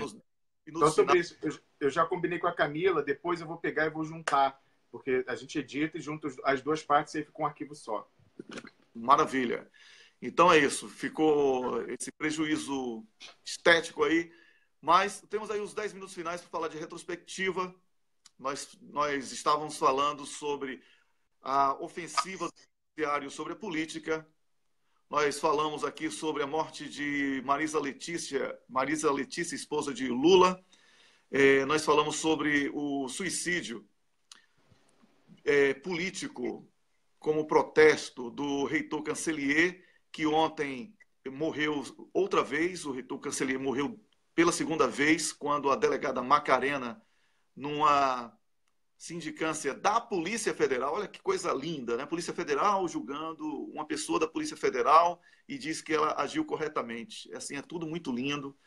então, sobre isso, eu já combinei com a Camila, depois eu vou pegar e vou juntar, porque a gente edita e junta as duas partes e aí fica um arquivo só. Maravilha. Então é isso, ficou esse prejuízo estético aí, mas temos aí os 10 minutos finais para falar de retrospectiva. Nós estávamos falando sobre a ofensiva do judiciário sobre a política. Nós falamos aqui sobre a morte de Marisa Letícia, esposa de Lula. Nós falamos sobre o suicídio político como protesto do reitor Cancellier, que ontem morreu outra vez. O reitor Cancellier morreu pela segunda vez, quando a delegada Macarena, numa sindicância da Polícia Federal, olha que coisa linda, né? Polícia Federal julgando uma pessoa da Polícia Federal e diz que ela agiu corretamente. Assim, é tudo muito lindo.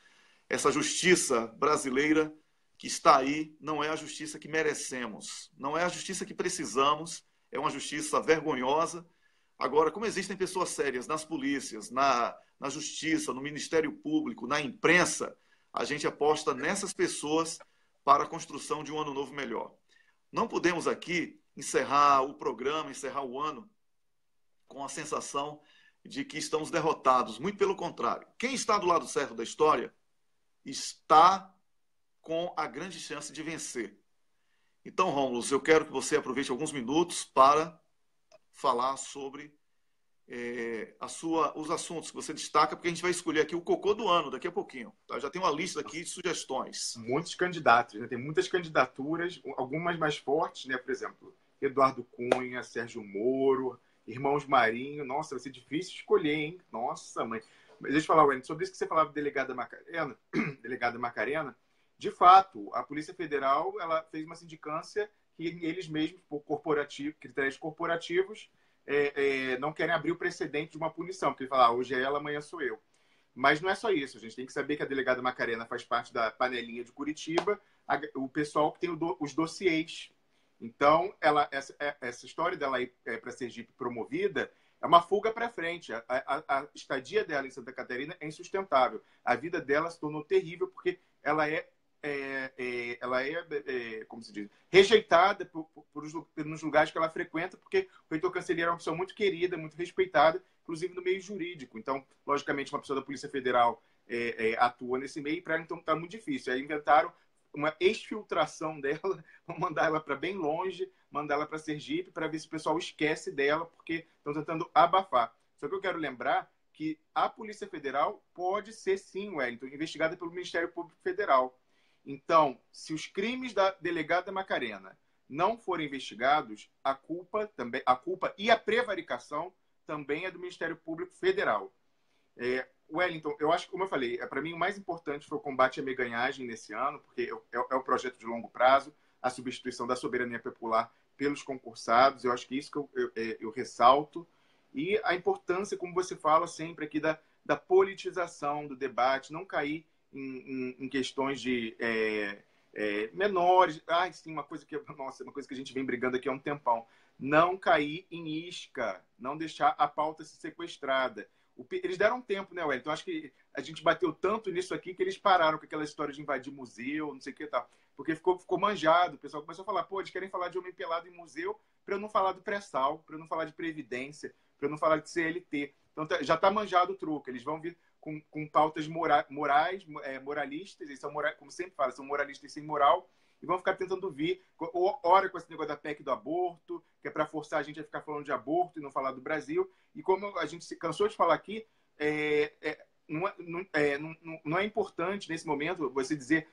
Essa justiça brasileira que está aí não é a justiça que merecemos, não é a justiça que precisamos, é uma justiça vergonhosa. Agora, como existem pessoas sérias nas polícias, na justiça, no Ministério Público, na imprensa, a gente aposta nessas pessoas para a construção de um ano novo melhor. Não podemos aqui encerrar o programa, encerrar o ano com a sensação de que estamos derrotados. Muito pelo contrário. Quem está do lado certo da história está com a grande chance de vencer. Então, Rômulo, eu quero que você aproveite alguns minutos para falar sobre os assuntos que você destaca, porque a gente vai escolher aqui o cocô do ano daqui a pouquinho. Tá? Já tem uma lista aqui de sugestões. Muitos candidatos, né? Tem muitas candidaturas, algumas mais fortes, né? Por exemplo, Eduardo Cunha, Sérgio Moro, Irmãos Marinho. Nossa, vai ser difícil escolher, hein? Nossa, mãe. Mas deixa eu falar, Wellington, sobre isso que você falava, delegada Macarena, de fato, a Polícia Federal ela fez uma sindicância que eles mesmos, por critérios corporativos, não querem abrir o precedente de uma punição, porque ele fala, hoje é ela, amanhã sou eu. Mas não é só isso, a gente tem que saber que a delegada Macarena faz parte da panelinha de Curitiba, o pessoal que tem os dossiês. Então, essa história dela ir para Sergipe promovida é uma fuga para frente. A estadia dela em Santa Catarina é insustentável. A vida dela se tornou terrível porque ela como se diz, rejeitada nos lugares que ela frequenta, porque o reitor Cancelheiro é uma pessoa muito querida, muito respeitada, inclusive no meio jurídico. Então, logicamente, uma pessoa da Polícia Federal atua nesse meio, e para ela, então, está muito difícil. Aí inventaram uma exfiltração dela, vão mandar ela para bem longe, mandar ela para Sergipe, para ver se o pessoal esquece dela, porque estão tentando abafar. Só que eu quero lembrar que a Polícia Federal pode ser, sim, Wellington, investigada pelo Ministério Público Federal. Então, se os crimes da delegada Macarena não forem investigados, a culpa e a prevaricação também é do Ministério Público Federal. Wellington, eu acho que, como eu falei, para mim o mais importante foi o combate à meganhagem nesse ano, porque é um projeto de longo prazo, a substituição da soberania popular pelos concursados. Eu acho que isso que eu ressalto. E a importância, como você fala sempre aqui, da politização do debate, não cair em questões de menores. Sim, uma coisa que a gente vem brigando aqui há um tempão. Não cair em isca, não deixar a pauta ser sequestrada. Eles deram tempo, né, Wellington? Acho que a gente bateu tanto nisso aqui que eles pararam com aquela história de invadir museu, não sei o que e tal. Porque ficou manjado. O pessoal começou a falar, eles querem falar de homem pelado em museu para eu não falar do pré-sal, para eu não falar de previdência, para eu não falar de CLT. Então já está manjado o truque. Eles vão vir com pautas morais, moralistas, eles são como sempre fala, são moralistas sem moral, e vão ficar tentando vir, ora com esse negócio da PEC do aborto, que é para forçar a gente a ficar falando de aborto e não falar do Brasil. E como a gente se cansou de falar aqui, não é importante nesse momento você dizer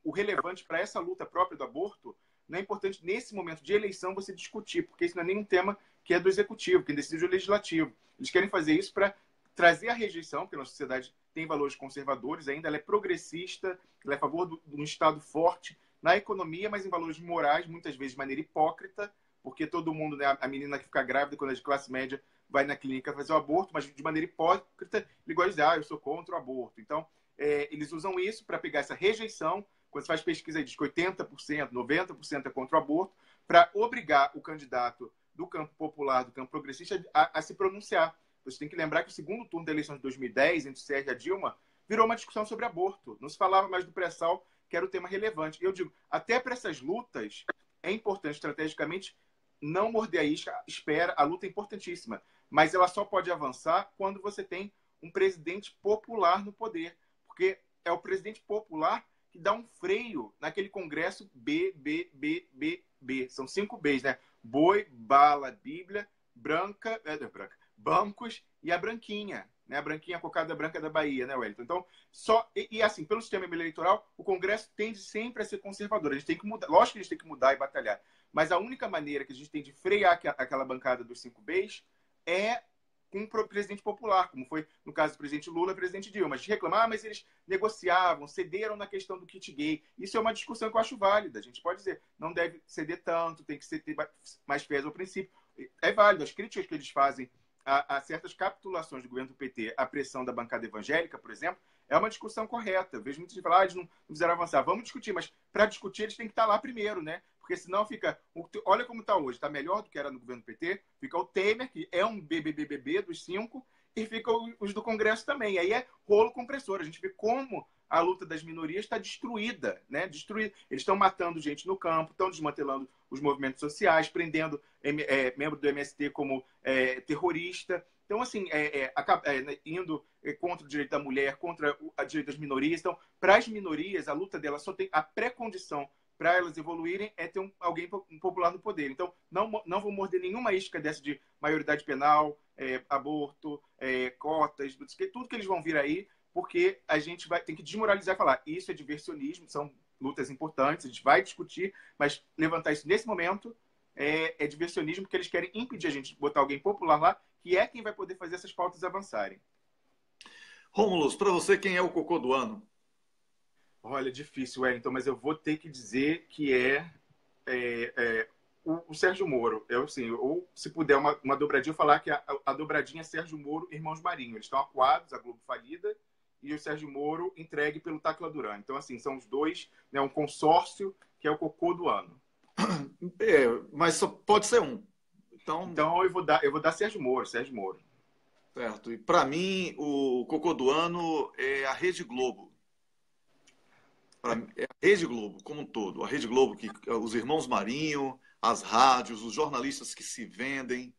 o relevante para essa luta própria do aborto, não é importante nesse momento de eleição você discutir, porque isso não é nenhum tema que é do executivo, quem decide é o legislativo. Eles querem fazer isso para trazer a rejeição, porque a nossa sociedade tem valores conservadores ainda, ela é progressista, ela é a favor de um Estado forte na economia, mas em valores morais, muitas vezes de maneira hipócrita, porque todo mundo, né, a menina que fica grávida quando é de classe média vai na clínica fazer o aborto, mas de maneira hipócrita, ele gosta de dizer, eu sou contra o aborto. Então, eles usam isso para pegar essa rejeição, quando você faz pesquisa e diz que 80%, 90% é contra o aborto, para obrigar o candidato do campo popular, do campo progressista, a se pronunciar. Você tem que lembrar que o segundo turno da eleição de 2010, entre o Sérgio e a Dilma, virou uma discussão sobre aborto. Não se falava mais do pré-sal, que era o tema relevante. Eu digo, até para essas lutas, é importante estrategicamente não morder a isca, a luta é importantíssima. Mas ela só pode avançar quando você tem um presidente popular no poder. Porque é o presidente popular que dá um freio naquele Congresso B. São 5 Bs, né? Boi, bala, Bíblia, bancos e a branquinha, né? A branquinha, a cocada branca da Bahia, né, Wellington? Então, assim, pelo sistema eleitoral, o Congresso tende sempre a ser conservador. A gente tem que mudar, lógico que a gente tem que mudar e batalhar, mas a única maneira que a gente tem de frear aquela bancada dos 5 Bs é com o presidente popular, como foi no caso do presidente Lula e presidente Dilma. A gente reclama, mas eles negociavam, cederam na questão do kit gay. Isso é uma discussão que eu acho válida. A gente pode dizer, não deve ceder tanto, tem que ter mais fiéis ao princípio. É válido. As críticas que eles fazem a certas capitulações do governo do PT, a pressão da bancada evangélica, por exemplo, é uma discussão correta. Eu vejo muita gente falar, eles não fizeram avançar. Vamos discutir, mas para discutir eles têm que estar lá primeiro, né? Porque senão fica... Olha como está hoje. Está melhor do que era no governo PT. Fica o Temer, que é um BBBB dos 5, e fica os do Congresso também. Aí é rolo compressor. A gente vê como a luta das minorias está destruída, né? Destruída. Eles estão matando gente no campo, estão desmantelando os movimentos sociais, prendendo membro do MST como terrorista. Então, assim, indo contra o direito da mulher, contra o direito das minorias. Então, para as minorias, a luta delas só tem a pré-condição para elas evoluírem é ter alguém popular no poder. Então, não vou morder nenhuma isca dessa de maioridade penal, aborto, cotas, tudo que eles vão vir aí, porque a gente tem que desmoralizar e falar isso é diversionismo, são lutas importantes, a gente vai discutir, mas levantar isso nesse momento é diversionismo, porque eles querem impedir a gente de botar alguém popular lá, que é quem vai poder fazer essas pautas avançarem. Rômulo, para você, quem é o cocô do ano? Olha, difícil, Wellington, mas eu vou ter que dizer que o Sérgio Moro. Ou se puder uma dobradinha, eu falar que a dobradinha é Sérgio Moro e Irmãos Marinho. Eles estão acuados, a Globo falida, e o Sérgio Moro entregue pelo Tacla Duran. Então, assim, são os dois, né, um consórcio que é o cocô do ano. Mas só pode ser um. Então eu vou dar Sérgio Moro. Certo. E para mim, o cocô do ano é a Rede Globo. É a Rede Globo como um todo. A Rede Globo, os irmãos Marinho, as rádios, os jornalistas que se vendem,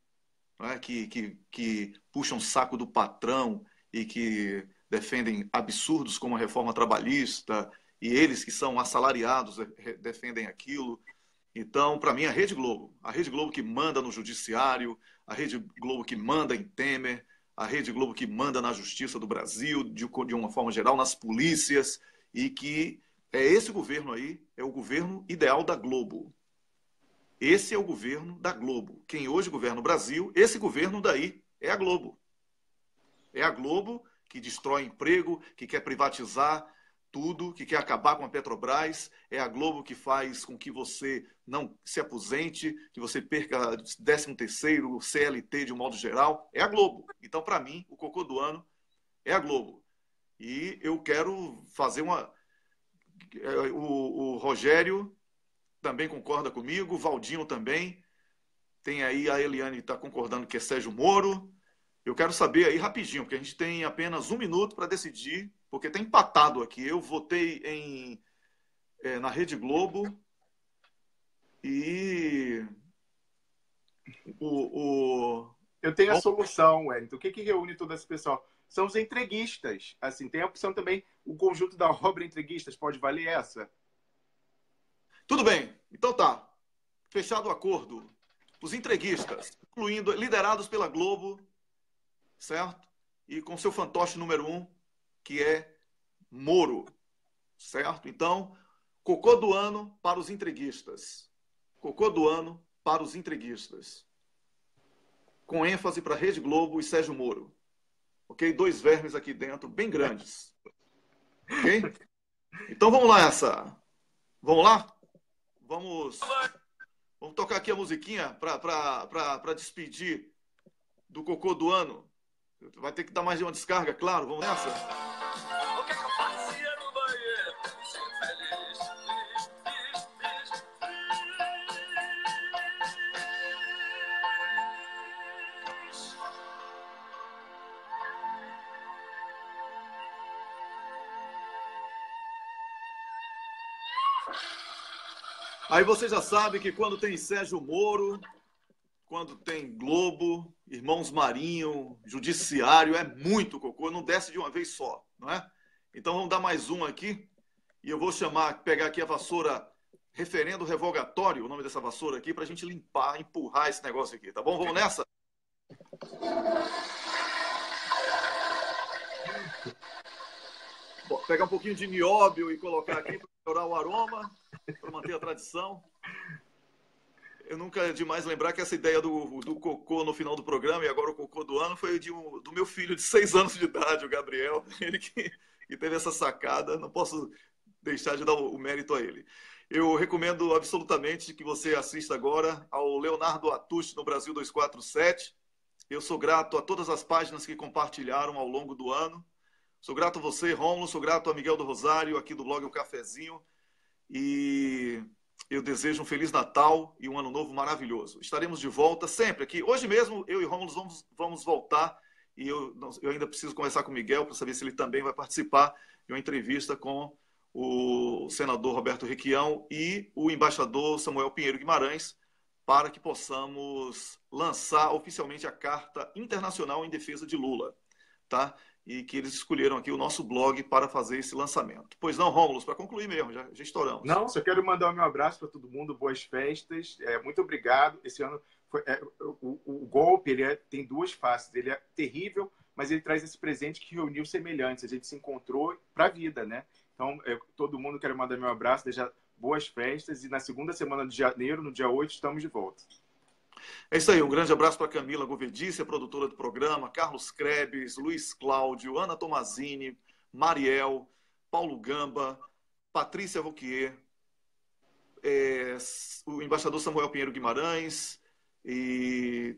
né, que puxam saco do patrão e que defendem absurdos como a reforma trabalhista, e eles que são assalariados defendem aquilo. Então, para mim, a Rede Globo que manda no judiciário, a Rede Globo que manda em Temer, a Rede Globo que manda na justiça do Brasil, de uma forma geral, nas polícias, e que esse governo aí é o governo ideal da Globo. Esse é o governo da Globo. Quem hoje governa o Brasil, esse governo daí é a Globo. É a Globo que destrói emprego, que quer privatizar tudo, que quer acabar com a Petrobras. É a Globo que faz com que você não se aposente, que você perca 13º, CLT de um modo geral. É a Globo. Então, para mim, o cocô do ano é a Globo. E eu quero fazer o Rogério também concorda comigo, o Valdinho também. Tem aí a Eliane que está concordando que é Sérgio Moro. Eu quero saber aí rapidinho, porque a gente tem apenas 1 minuto para decidir, porque está empatado aqui. Eu votei na Rede Globo e Eu tenho a solução, Wellington. O que reúne todo esse pessoal? São os entreguistas. Assim, tem a opção também, o conjunto da obra entreguistas. Pode valer essa? Tudo bem. Então tá. Fechado o acordo. Os entreguistas, liderados pela Globo, certo? E com seu fantoche número 1, que é Moro, certo? Então, cocô do ano para os entreguistas. Cocô do ano para os entreguistas. Com ênfase para Rede Globo e Sérgio Moro. Ok? 2 vermes aqui dentro, bem grandes. Ok? Então vamos lá, Vamos lá? Vamos tocar aqui a musiquinha para despedir do cocô do ano. Vai ter que dar mais de uma descarga, claro. Vamos nessa? O que eu fazia no banheiro? Aí você já sabe que quando tem Sérgio Moro, quando tem Globo, Irmãos Marinho, Judiciário, é muito cocô, não desce de uma vez só, não é? Então vamos dar mais um aqui, e eu vou pegar aqui a vassoura referendo revogatório, o nome dessa vassoura aqui, para a gente limpar, empurrar esse negócio aqui, tá bom? Vamos nessa? Bom, pegar um pouquinho de nióbio e colocar aqui para melhorar o aroma, para manter a tradição. Eu nunca é demais lembrar que essa ideia do cocô no final do programa, e agora o cocô do ano, foi do meu filho de 6 anos de idade, o Gabriel. Ele que teve essa sacada, não posso deixar de dar o mérito a ele. Eu recomendo absolutamente que você assista agora ao Leonardo Atush no Brasil 247. Eu sou grato a todas as páginas que compartilharam ao longo do ano. Sou grato a você, Rômulo, sou grato a Miguel do Rosário, aqui do blog O Cafezinho. E eu desejo um Feliz Natal e um Ano Novo maravilhoso. Estaremos de volta sempre aqui. Hoje mesmo, eu e Rômulo vamos voltar. E eu ainda preciso conversar com o Miguel para saber se ele também vai participar e uma entrevista com o senador Roberto Requião e o embaixador Samuel Pinheiro Guimarães, para que possamos lançar oficialmente a Carta Internacional em Defesa de Lula, tá? E que eles escolheram aqui o nosso blog para fazer esse lançamento. Pois não, Rômulo, para concluir mesmo, já estouramos. Não, só quero mandar o meu abraço para todo mundo, boas festas, muito obrigado. Esse ano o golpe tem duas faces, ele é terrível, mas ele traz esse presente que reuniu semelhantes, a gente se encontrou para a vida, né? Então, todo mundo quero mandar meu abraço, desejar boas festas, e na segunda semana de janeiro, no dia 8, estamos de volta. É isso aí, um grande abraço para Camila Govedice, a produtora do programa, Carlos Krebs, Luiz Cláudio, Ana Tomazini, Mariel, Paulo Gamba, Patrícia Rouquier, o embaixador Samuel Pinheiro Guimarães, e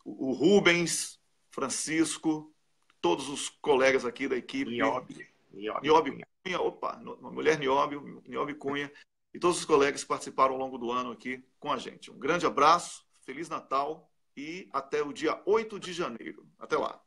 o Rubens, Francisco, todos os colegas aqui da equipe. Niobe Cunha, opa, uma mulher Niobe Cunha, e todos os colegas que participaram ao longo do ano aqui com a gente. Um grande abraço, Feliz Natal e até o dia 8 de janeiro. Até lá.